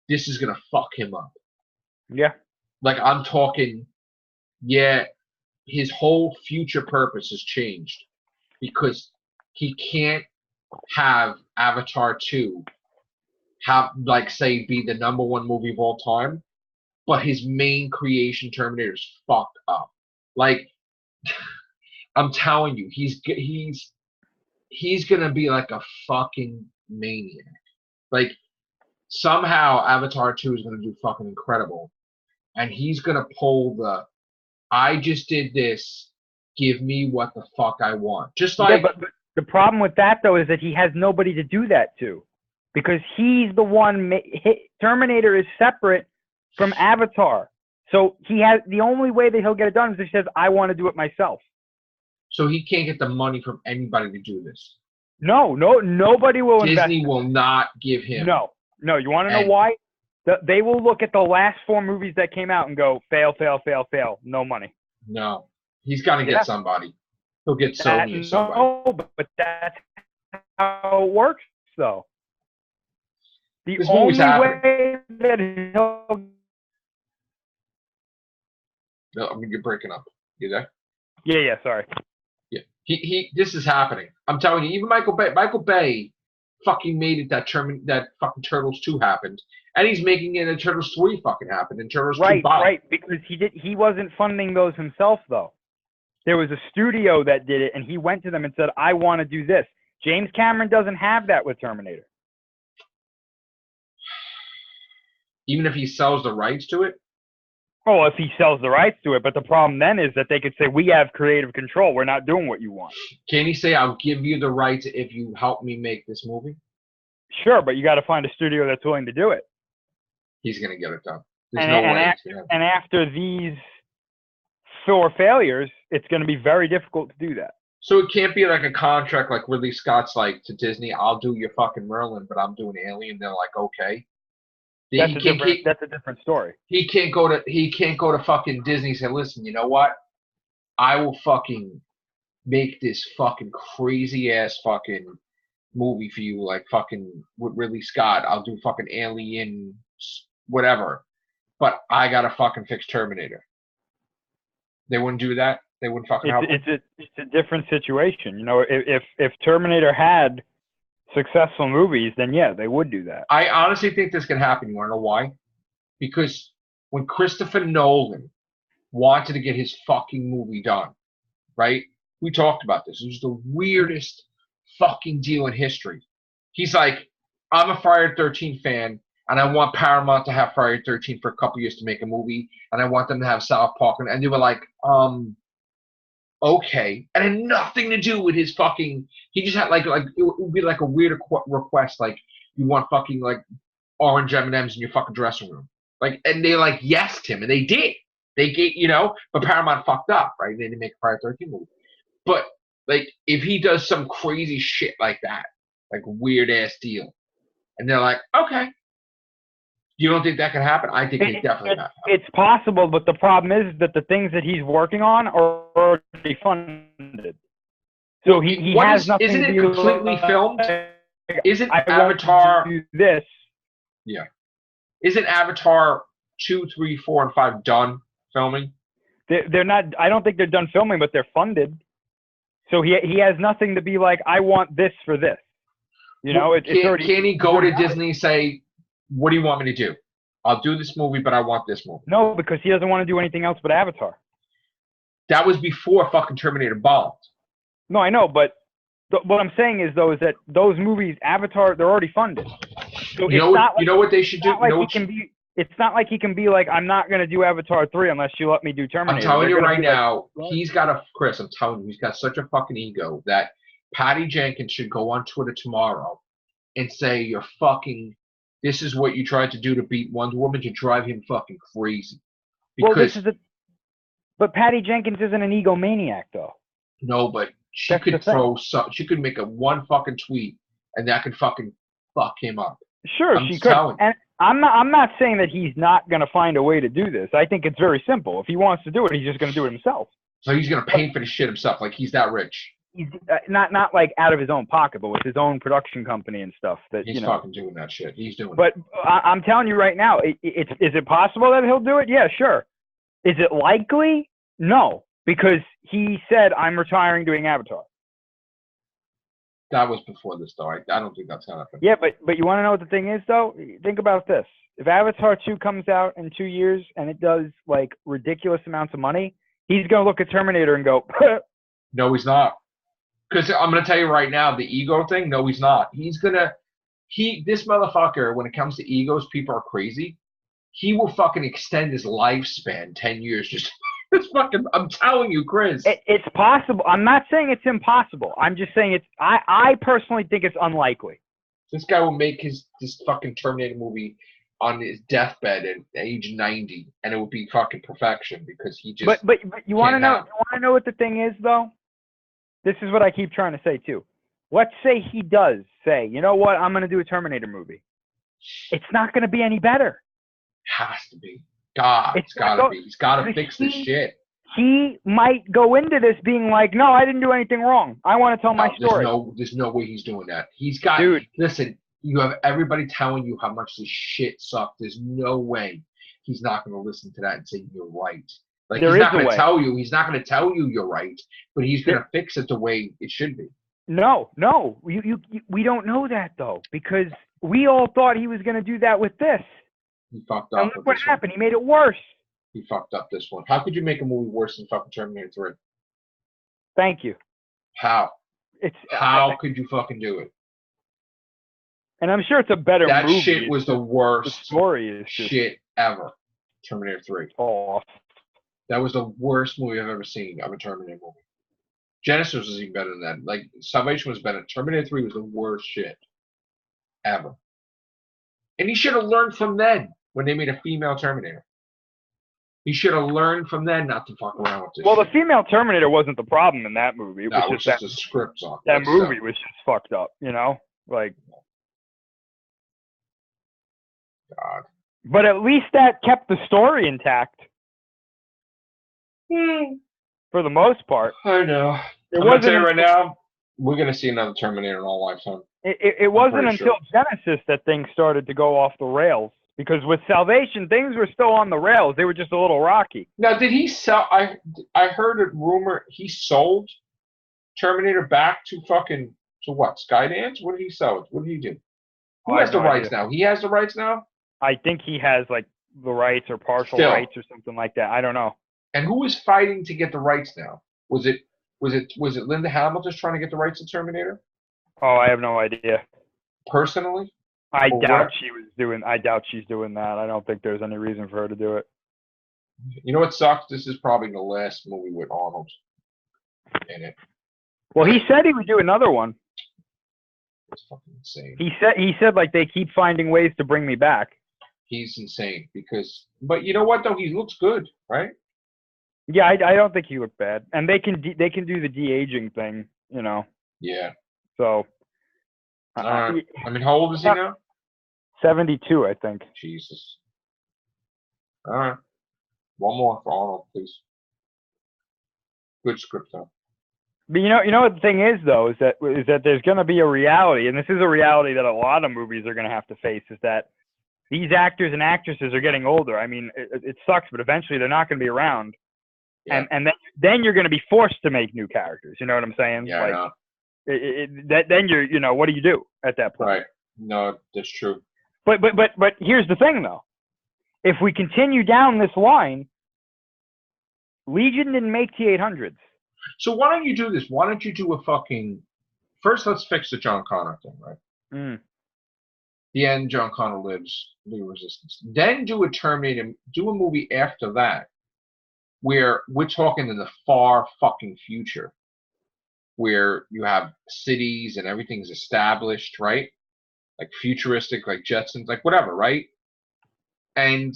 this is gonna fuck him up. Yeah. Like, I'm talking, yeah, his whole future purpose has changed because he can't have Avatar 2 be the #1 movie of all time, but his main creation, Terminator, is fucked up. Like, I'm telling you, he's gonna be like a fucking maniac. Like, somehow Avatar 2 is gonna do fucking incredible, and he's gonna pull I just did this, give me what the fuck I want. Just like, yeah, but the problem with that though is that he has nobody to do that to, because he's the one. Terminator is separate from Avatar, so he has the only way that he'll get it done is if he says, "I want to do it myself." So he can't get the money from anybody to do this. No, nobody will invest. Disney will not give him. No. You want to know why? They will look at the last 4 movies that came out and go, fail, fail, fail, fail. No money. No. He's got to get somebody. He'll get Sony or somebody. No, but that's how it works, though. The this only happening. way that he'll... No, I mean, you're breaking up. You there? Yeah, sorry. Yeah. This is happening. I'm telling you, even Michael Bay fucking made it that fucking Turtles 2 happened. And he's making it that Turtles 3 fucking happened and Turtles 2 Right, because he wasn't funding those himself though. There was a studio that did it and he went to them and said, "I want to do this." James Cameron doesn't have that with Terminator. Even if he sells the rights to it? Oh, if he sells the rights to it, but the problem then is that they could say, "We have creative control. We're not doing what you want." Can he say, "I'll give you the rights if you help me make this movie"? Sure, but you got to find a studio that's willing to do it. He's going to get it done. There's no way. And after these 4 failures, it's going to be very difficult to do that. So it can't be like a contract like Ridley Scott's like to Disney, "I'll do your fucking Merlin, but I'm doing Alien." They're like, okay. That's a different story. He can't go to fucking Disney and say, "Listen, you know what? I will fucking make this fucking crazy ass fucking movie for you, like fucking with Ridley Scott. I'll do fucking Alien, whatever, but I gotta fucking fix Terminator." They wouldn't do that. They wouldn't fucking help. It's a different situation. You know, if Terminator had successful movies, then yeah, they would do that. I honestly think this can happen. You want to know why? Because when Christopher Nolan wanted to get his fucking movie done, right? We talked about this. It was the weirdest fucking deal in history. He's like, "I'm a Friday the 13th fan, and I want Paramount to have Friday the 13th for a couple years to make a movie, and I want them to have South Park." And they were like, okay. And it had nothing to do with his fucking, he just had like it would be like a weird request, like, "You want fucking like orange M&Ms in your fucking dressing room." Like, and they like yesed him, and they did. They gave, but Paramount fucked up, right? They didn't make a Friday the 13th movie. But like, if he does some crazy shit like that, like weird ass deal, and they're like, okay. You don't think that can happen? I think it definitely happen. It's possible, but the problem is that the things that he's working on are already funded. So he has nothing. Isn't it completely filmed? Isn't I Avatar do this? Yeah. Isn't Avatar 2, 3, 4, and 5 done filming? They're not. I don't think they're done filming, but they're funded. So he has nothing to be like, "I want this for this." It's already. Can he go to Disney and say, "What do you want me to do? I'll do this movie, but I want this movie"? No, because he doesn't want to do anything else but Avatar. That was before fucking Terminator bombed. No, I know, but what I'm saying is, though, is that those movies, Avatar, they're already funded. So you know what they should do? It's not like he can be like, "I'm not going to do Avatar 3 unless you let me do Terminator." I'm telling you right now, Chris, I'm telling you, he's got such a fucking ego that Patty Jenkins should go on Twitter tomorrow and say, "You're fucking this is what you tried to do to beat Wonder Woman to drive him fucking crazy. Because, but Patty Jenkins isn't an egomaniac, though. No, but she could throw some. She could make one fucking tweet, and that could fucking fuck him up. Sure, she could. And I'm not saying that he's not going to find a way to do this. I think it's very simple. If he wants to do it, he's just going to do it himself. So he's going to pay for the shit himself, like he's that rich. He's not like out of his own pocket, but with his own production company and stuff. That he's fucking doing that shit. He's doing. But I'm telling you right now, is it possible that he'll do it? Yeah, sure. Is it likely? No, because he said, I'm retiring doing Avatar. That was before this, though. I don't think that's going to happen. Yeah, but you want to know what the thing is, though? Think about this. If Avatar 2 comes out in 2 years and it does, like, ridiculous amounts of money, he's going to look at Terminator and go, no, he's not. Because I'm going to tell you right now, the ego thing, no, he's not. This motherfucker, when it comes to egos, people are crazy. He will fucking extend his lifespan 10 years just it's fucking, I'm telling you, Chris. It's possible. I'm not saying it's impossible. I'm just saying I personally think it's unlikely. This guy will make this fucking Terminator movie on his deathbed at age 90, and it will be fucking perfection because he just. But you want to know? You want to know what the thing is, though? This is what I keep trying to say too. Let's say he does say, you know what? I'm going to do a Terminator movie. It's not going to be any better. Has to be. God, it's got to be. He's got to fix this shit. He might go into this being like, no, I didn't do anything wrong. I want to tell my story. There's no way he's doing that. He's got. Dude, listen, you have everybody telling you how much this shit sucked. There's no way he's not going to listen to that and say you're right. Like he's not going to tell you. He's not going to tell you you're right, but he's going to fix it the way it should be. No, we don't know that though, because we all thought he was going to do that with this. He fucked up. And look what happened. He made it worse. He fucked up this one. How could you make a movie worse than fucking Terminator 3? Thank you. How? How could you fucking do it? And I'm sure it's a better movie. That shit was the worst story shit ever. Terminator 3. Oh. That was the worst movie I've ever seen of a Terminator movie. Genesis was even better than that. Like, Salvation was better. Terminator 3 was the worst shit ever. And he should have learned from then when they made a female Terminator. He should have learned from then not to fuck around with this. Well, shit. The female Terminator wasn't the problem in that movie. It was just a script on that movie was just fucked up, you know? Like. God. But at least that kept the story intact. For the most part. I know. I'm going to tell you right now, we're going to see another Terminator in our lifetime. It wasn't until Genesis that things started to go off the rails. Because with Salvation, things were still on the rails. They were just a little rocky. Now, did he sell? I heard a rumor he sold Terminator back to what? Skydance? What did he sell it? What did he do? Who has the rights now? He has the rights now? I think he has like the rights or partial rights or something like that. I don't know. And who is fighting to get the rights now? Was it Linda Hamilton trying to get the rights to Terminator? Oh, I have no idea. Personally? I doubt she's doing that. I don't think there's any reason for her to do it. You know what sucks? This is probably the last movie with Arnold in it. Well, he said he would do another one. It's fucking insane. He said like they keep finding ways to bring me back. He's insane but you know what though? He looks good, right? Yeah, I don't think he looked bad, and they can do the de-aging thing, you know. Yeah. So. I mean, how old is he now? 72, I think. Jesus. All right. One more for Arnold, please. Good script, though. But you know what the thing is, though, is that there's going to be a reality, and this is a reality that a lot of movies are going to have to face, is that these actors and actresses are getting older. I mean, it sucks, but eventually they're not going to be around. Yeah. And then you're going to be forced to make new characters. You know what I'm saying? Yeah, I know. Then you're, you know, what do you do at that point? Right. No, that's true. But here's the thing, though. If we continue down this line, Legion didn't make T-800s. So why don't you do this? Why don't you do a fucking... First, let's fix the John Connor thing, right? The end, John Connor lives, New Resistance. Then do a Terminator, do a movie after that, where we're talking in the far fucking future, where you have cities and everything's established, right? like futuristic, like Jetsons, like whatever, right? And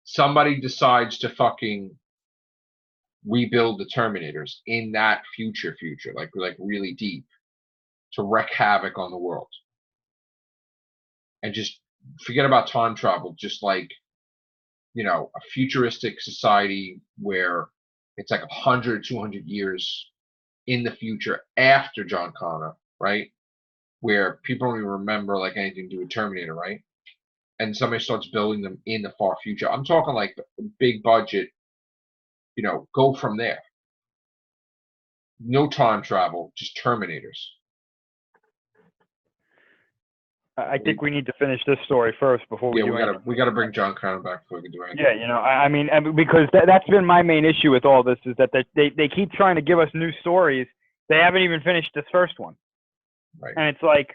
somebody decides to fucking rebuild the Terminators in that future, like really deep, to wreak havoc on the world, and just forget about time travel. Just like, a futuristic society where it's like 100, 200 years in the future after John Connor, right? Where people don't even remember like anything to do with Terminator, right? And somebody starts building them in the far future. I'm talking like big budget, go from there. No time travel, just Terminators. I think we need to finish this story first before we do anything. We gotta bring John Connor back before we can do anything. Yeah, I mean, because that's been my main issue with all this, is that they keep trying to give us new stories. They haven't even finished this first one. Right. And it's like,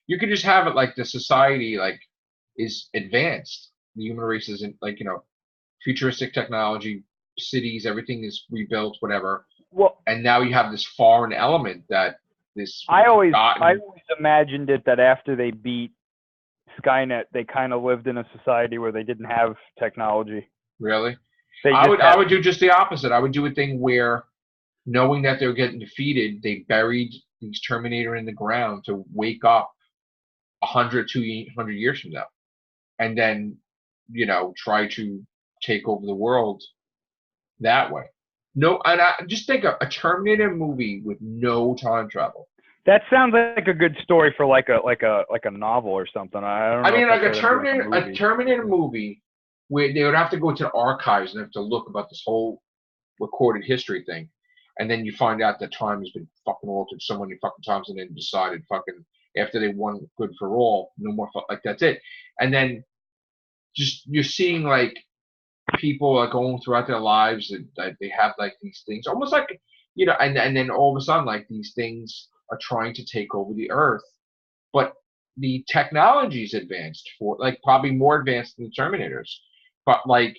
you could just have it like the society like is advanced. The human race isn't like, futuristic technology, cities, everything is rebuilt, whatever. Well, and now you have this foreign element that this. I always imagined it that after they beat Skynet, they kind of lived in a society where they didn't have technology. Really? I would do just the opposite. I would do a thing where, knowing that they're getting defeated, they buried these Terminator in the ground to wake up 100, 200 years from now, and then, try to take over the world that way. No, and I just think a Terminator movie with no time travel. That sounds like a good story for like a novel or something. I mean, like a Terminator movie where they would have to go to the archives and have to look about this whole recorded history thing, and then you find out that time has been fucking altered so many fucking times, and then decided fucking after they won good for all, no more like that's it, and then just you're seeing like people like going throughout their lives that they have like these things, almost like and then all of a sudden like these things are trying to take over the earth, but the technology's advanced for like probably more advanced than the Terminators, but like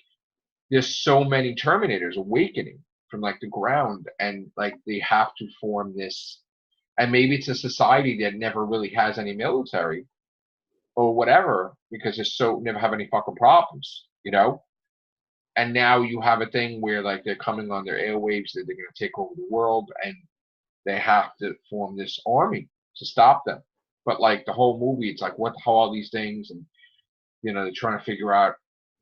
there's so many Terminators awakening from like the ground, and like they have to form this, and maybe it's a society that never really has any military or whatever because they never have any fucking problems, and now you have a thing where like they're coming on their airwaves that they're going to take over the world, and they have to form this army to stop them. But like the whole movie, it's like what the hell are these things, and they're trying to figure out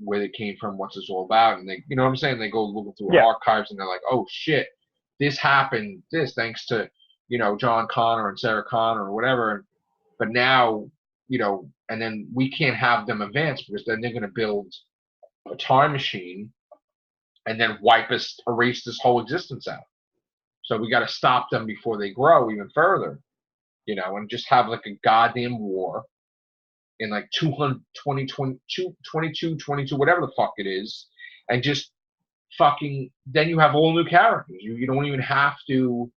where they came from, what's this all about, and they, what I'm saying, they go looking through archives and they're like, oh shit, this happened, this thanks to John Connor and Sarah Connor or whatever, but now and then we can't have them advance because then they're going to build a time machine and then erase this whole existence out. So we got to stop them before they grow even further, and just have like a goddamn war in like 22, whatever the fuck it is, and just fucking, then you have all new characters. You don't even have to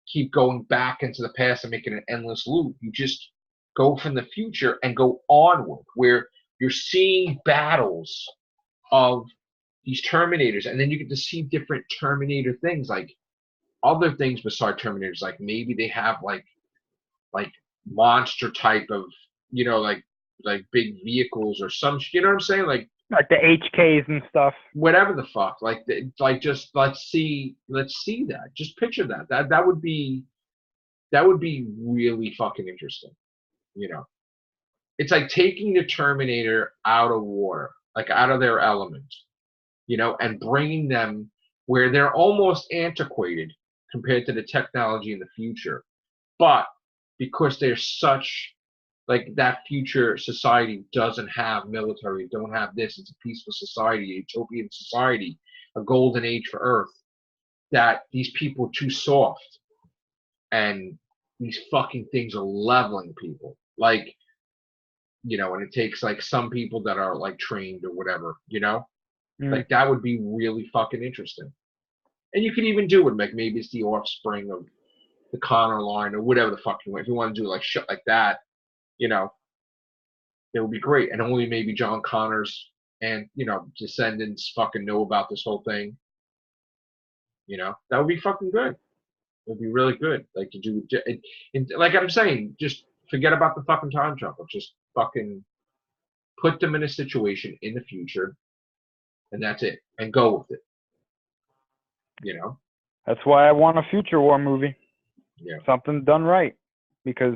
keep going back into the past and making an endless loop. You just go from the future and go onward, where you're seeing battles of these Terminators, and then you get to see different Terminator things, like other things besides Terminators, like maybe they have like monster type of like big vehicles or some, what I'm saying, like the HKs and stuff, whatever the fuck, just let's see that, just picture that would be really fucking interesting. It's like taking the Terminator out of water, like out of their element, and bringing them where they're almost antiquated compared to the technology in the future. But because they're such, like that future society doesn't have military, don't have this, it's a peaceful society, a utopian society, a golden age for Earth, that these people are too soft, and these fucking things are leveling people. Like, and it takes like some people that are like trained or whatever, like that would be really fucking interesting. And you could even do it like maybe it's the offspring of the Connor line or whatever the fuck you want. If you want to do like shit like that, it would be great. And only maybe John Connor's and descendants fucking know about this whole thing. That would be fucking good. It would be really good. Like to do, and like I'm saying, just forget about the fucking time travel. Just fucking put them in a situation in the future, and that's it, and go with it. You know? That's why I want a future war movie. Yeah. Something done right, because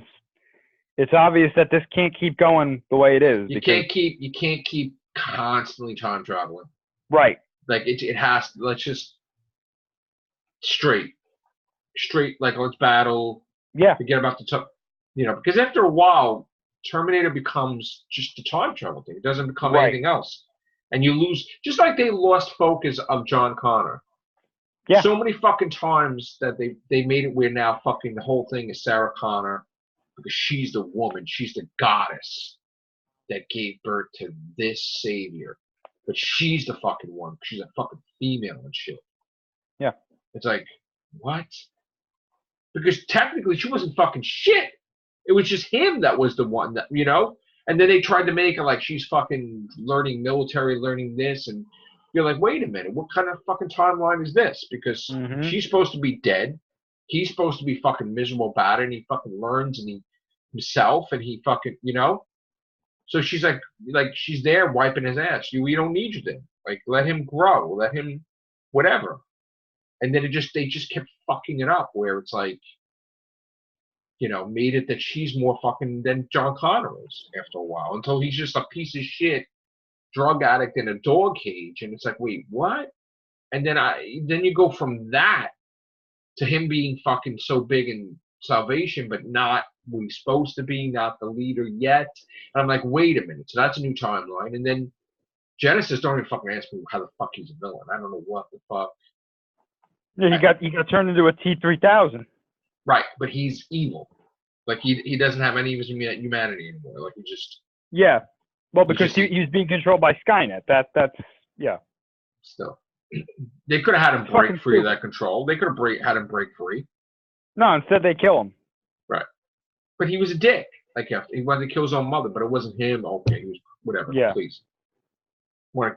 it's obvious that this can't keep going the way it is. You can't keep constantly time traveling. Right. Like it has. Let's just straight. Like let's battle. Yeah. Forget about the because after a while, Terminator becomes just a time travel thing. It doesn't become anything else, and you lose. Just like they lost focus of John Connor. Yeah. So many fucking times that they made it where now fucking the whole thing is Sarah Connor because she's the woman, she's the goddess that gave birth to this savior, but she's the fucking one. She's a fucking female and shit. Yeah. It's like what? Because technically she wasn't fucking shit. It was just him that was the one that And then they tried to make her like she's fucking learning military, learning this, and you're like, wait a minute, what kind of fucking timeline is this? Because she's supposed to be dead. He's supposed to be fucking miserable about it, and he fucking learns and himself, and he fucking, So she's like she's there wiping his ass. We don't need you then. Like, let him grow, let him, whatever. And then they just kept fucking it up where it's like, made it that she's more fucking than John Connor is after a while, until he's just a piece of shit drug addict in a dog cage, and it's like, wait, what? And then you go from that to him being fucking so big in Salvation, but not what he's supposed to be, not the leader yet. And I'm like, wait a minute, so that's a new timeline. And then Genesis don't even fucking ask me how the fuck he's a villain. I don't know what the fuck. Yeah, he got turned into a T-3000. Right, but he's evil. Like he doesn't have any of his humanity anymore. Like he just. Yeah. Well, because he's being controlled by Skynet. That's yeah. Still, they could have had him break free of that control. They could have had him break free. No, instead they kill him. Right, but he was a dick. Like he wanted to kill his own mother, but it wasn't him. Okay, he was whatever. Yeah. Please.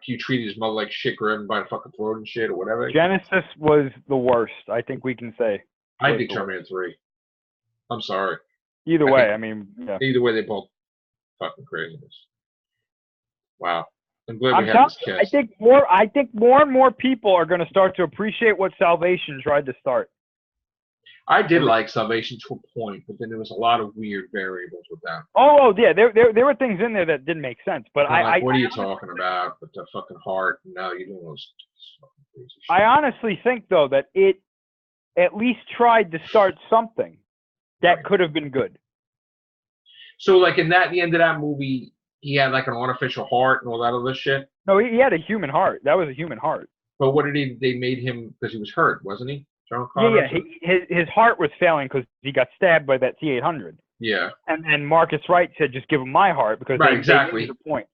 You treated his mother like shit, grabbed him by the fucking throat and shit, or whatever. Genesis was the worst. I think we can say. I think Terminator 3. I'm sorry. Either way, I mean, yeah. Either way, they both fucking craziness. Wow. I'm glad we had this cast. I think more and more people are going to start to appreciate what Salvation tried to start. I did like Salvation to a point, but then there was a lot of weird variables with that. Oh yeah, there were things in there that didn't make sense. But what are you talking about? With the fucking heart? No, you're doing those fucking crazy shit. I honestly think though that it at least tried to start something that could have been good. So like in the end of that movie, he had like an artificial heart and all that other shit? No, he had a human heart. That was a human heart. But what did they made him, because he was hurt, wasn't he? John Connor? Yeah, his heart was failing because he got stabbed by that T-800. Yeah. And then Marcus Wright said, just give him my heart because exactly. They made the point.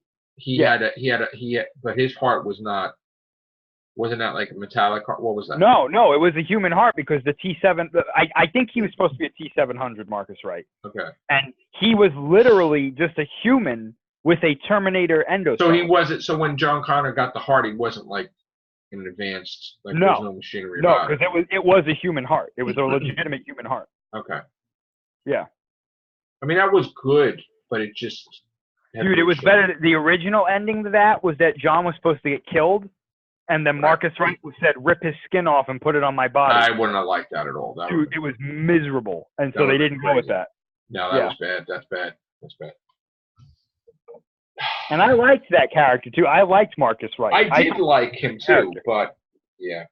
But his heart was not, wasn't that like a metallic heart? What was that? No, it was a human heart because the T7, I think he was supposed to be a T-700, Marcus Wright. Okay. And he was literally just a human with a Terminator endoscope. So he wasn't, so when John Connor got the heart, he wasn't like an advanced, like there's no machinery about it. No, because it was a human heart. It was a legitimate human heart. Okay. Yeah. I mean, that was good, but it just... Dude, it was better. The original ending to that was that John was supposed to get killed, and then Marcus Wright said, rip his skin off and put it on my body. I wouldn't have liked that at all. Dude, it was miserable. And so they didn't go with that. No, that was bad. That's bad. That's bad. And I liked that character, too. I liked Marcus Wright. I did like him, too, but, yeah.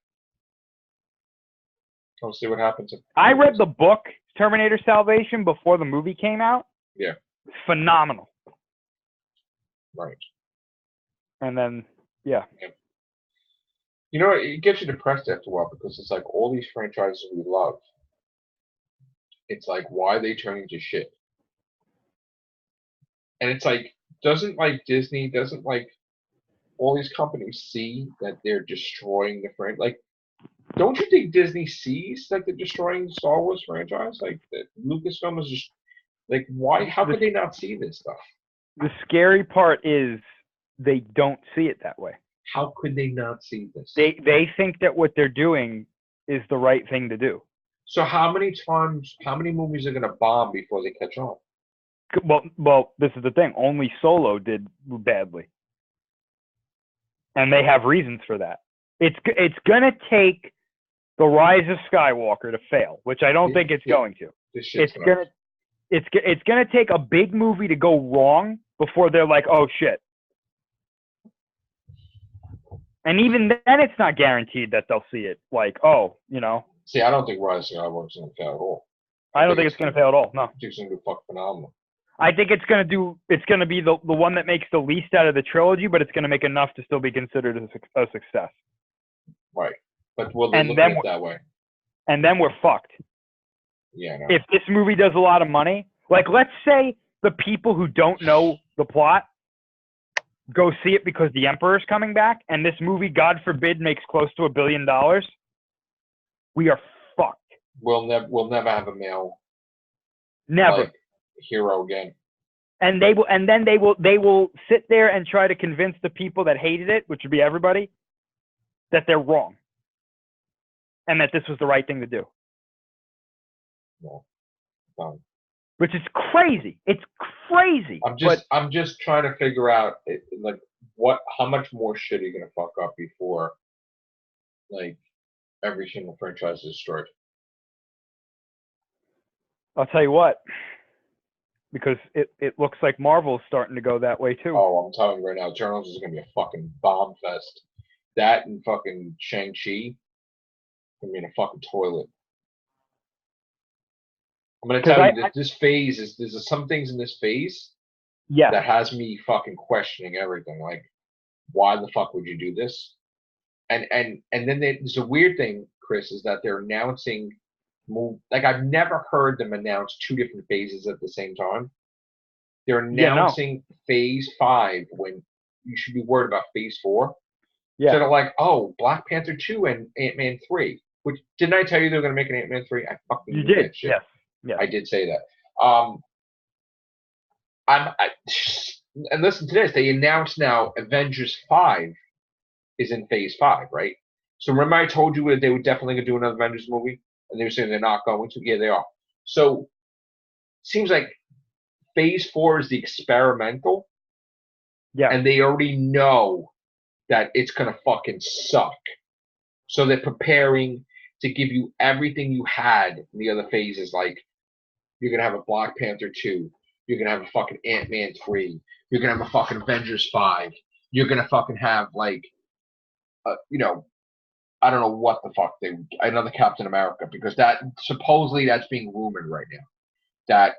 We'll see what happens. I read the book, Terminator Salvation, before the movie came out. Yeah. Phenomenal. Right. And then, yeah. You know, it gets you depressed after a while because it's like all these franchises we love. It's like, why are they turning to shit? And it's like, doesn't all these companies see that they're destroying the franchise? Like, don't you think Disney sees that they're destroying the Star Wars franchise? Like, Lucasfilm is just, like, why? How could they not see this stuff? The scary part is they don't see it that way. How could they not see this? They think that what they're doing is the right thing to do. So how many movies are going to bomb before they catch on? Well, this is the thing. Only Solo did badly, and they have reasons for that. It's gonna take the Rise of Skywalker to fail, which I don't think it's going to. It's gonna take a big movie to go wrong before they're like, oh shit. And even then, it's not guaranteed that they'll see it. Like, oh, you know. See, I don't think Rise of Skywalker is going to fail at all. I don't think it's going to fail at all. No. I think it's going to do fucking phenomenal. I think it's going to be the one that makes the least out of the trilogy, but it's going to make enough to still be considered a success. Right. But will they look at it that way? And then we're fucked. Yeah. No. If this movie does a lot of money, like let's say the people who don't know the plot go see it because the Emperor's coming back, and this movie, God forbid, makes close to $1 billion, we are fucked. We'll never have a male hero again. And they will sit there and try to convince the people that hated it, which would be everybody, that they're wrong. And that this was the right thing to do. No. Which is crazy. It's crazy. I'm just trying to figure out how much more shit are you gonna fuck up before like every single franchise is destroyed. I'll tell you what, because it looks like Marvel's starting to go that way too. Oh, I'm telling you right now, Eternals is gonna be a fucking bomb fest. That and fucking Shang-Chi gonna be in a fucking toilet. I'm gonna tell you that this phase there's some things in this phase that has me fucking questioning everything. Like, why the fuck would you do this? And then there's a weird thing, Chris, is that they're announcing like I've never heard them announce two different phases at the same time. They're announcing phase 5 when you should be worried about phase 4. Yeah. So they're like, oh, Black Panther 2 and Ant-Man 3. Which didn't I tell you they're gonna make an Ant-Man 3? I fucking You did, that shit. yes. Yeah. I did say that. And listen to this. They announced now Avengers 5 is in phase 5, right? So remember I told you that they were definitely going to do another Avengers movie? And they were saying they're not going to? Yeah, they are. So seems like phase 4 is the experimental. Yeah. And they already know that it's going to fucking suck. So they're preparing to give you everything you had in the other phases. Like, you're going to have a Black Panther 2. You're going to have a fucking Ant-Man 3. You're going to have a fucking Avengers 5. You're going to fucking have, like, I don't know what the fuck another Captain America, because supposedly that's being rumored right now.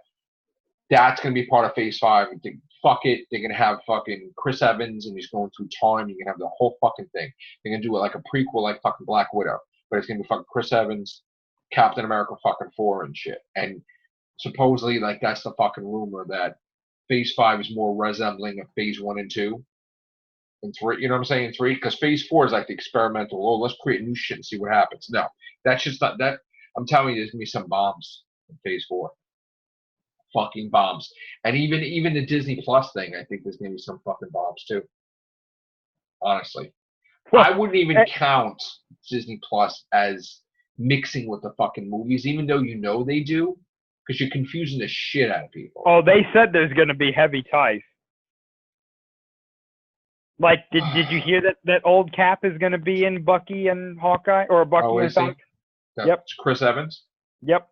That's going to be part of phase 5. Fuck it. They're going to have fucking Chris Evans and he's going through time. You're going to have the whole fucking thing. They're going to do it like a prequel like fucking Black Widow. But it's going to be fucking Chris Evans, Captain America fucking 4 and shit. And supposedly, like, that's the fucking rumor that phase 5 is more resembling of phase 1 and 2. And 3, you know what I'm saying? 3, because phase 4 is like the experimental. Oh, let's create new shit and see what happens. No, that's just not that. I'm telling you, there's gonna be some bombs in phase 4. Fucking bombs. And even the Disney Plus thing, I think there's gonna be some fucking bombs too. Honestly, well, I wouldn't even count Disney Plus as mixing with the fucking movies, even though you know they do, because you're confusing the shit out of people. Oh, they said there's gonna be heavy ties. Like, did you hear that old Cap is going to be in Bucky and Hawkeye, or Bucky and Falcon? Yep. It's Chris Evans. Yep.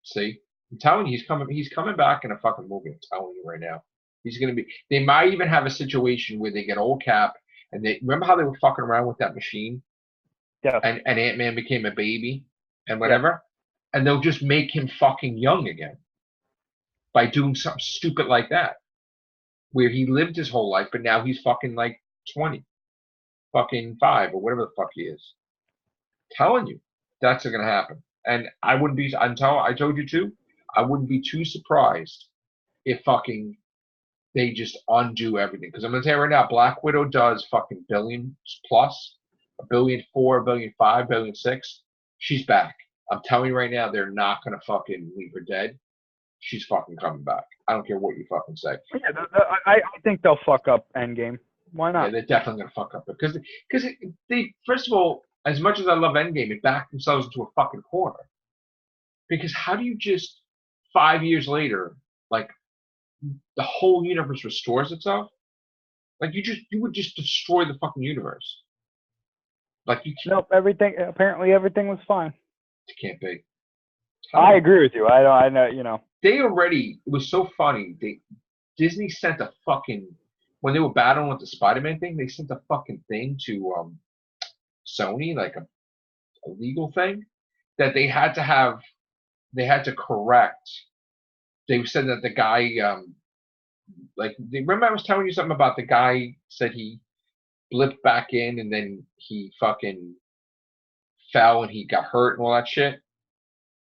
See, I'm telling you, he's coming back in a fucking movie. I'm telling you right now, he's going to be. They might even have a situation where they get old Cap, and they remember how they were fucking around with that machine. Yeah. And Ant-Man became a baby and whatever, and they'll just make him fucking young again by doing something stupid like that. Where he lived his whole life, but now he's fucking like 20, fucking 5, or whatever the fuck he is. Telling you, that's gonna happen. And I wouldn't be. I told you too. I wouldn't be too surprised if fucking they just undo everything. Because I'm gonna tell you right now, Black Widow does fucking billions plus, $1.4 billion, $1.5 billion, $1.6 billion. She's back. I'm telling you right now, they're not gonna fucking leave her dead. She's fucking coming back. I don't care what you fucking say. Yeah, I think they'll fuck up Endgame. Why not? Yeah, they're definitely gonna fuck up because they first of all, as much as I love Endgame, it backed themselves into a fucking corner. Because how do you just 5 years later, like the whole universe restores itself, like you would just destroy the fucking universe. Like you can't. Nope. Apparently everything was fine. It can't be. I agree with you. I know. You know. They already. It was so funny. Disney sent a fucking when they were battling with the Spider-Man thing. They sent a fucking thing to Sony, like a legal thing that they had to have. They had to correct. They said that the guy, remember I was telling you something about the guy said he blipped back in and then he fucking fell and he got hurt and all that shit.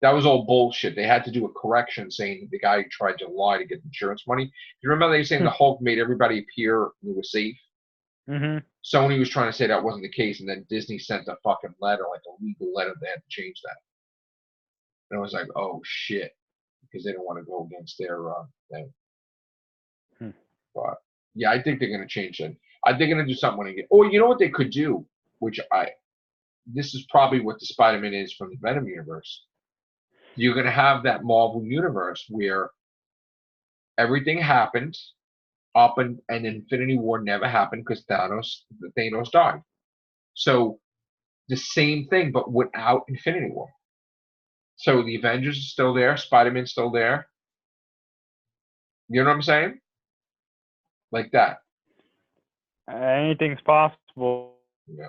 That was all bullshit. They had to do a correction saying the guy tried to lie to get insurance money. You remember they were saying the Hulk made everybody appear and it was safe? Mm-hmm. Sony was trying to say that wasn't the case, and then Disney sent a fucking letter, like a legal letter, they had to change that. And I was like, oh shit, because they don't want to go against their thing. But yeah, I think they're gonna change it. I think they're gonna do something when they get. Or you know what they could do, which this is probably what the Spider-Man is from the Venom universe. You're gonna have that Marvel universe where everything happened up and Infinity War never happened because Thanos died. So the same thing, but without Infinity War. So the Avengers are still there, Spider-Man's still there. You know what I'm saying? Like that. Anything's possible. Yeah.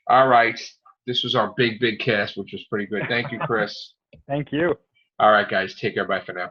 All right. This was our big cast, which was pretty good. Thank you, Chris. Thank you. All right, guys. Take care. Bye for now.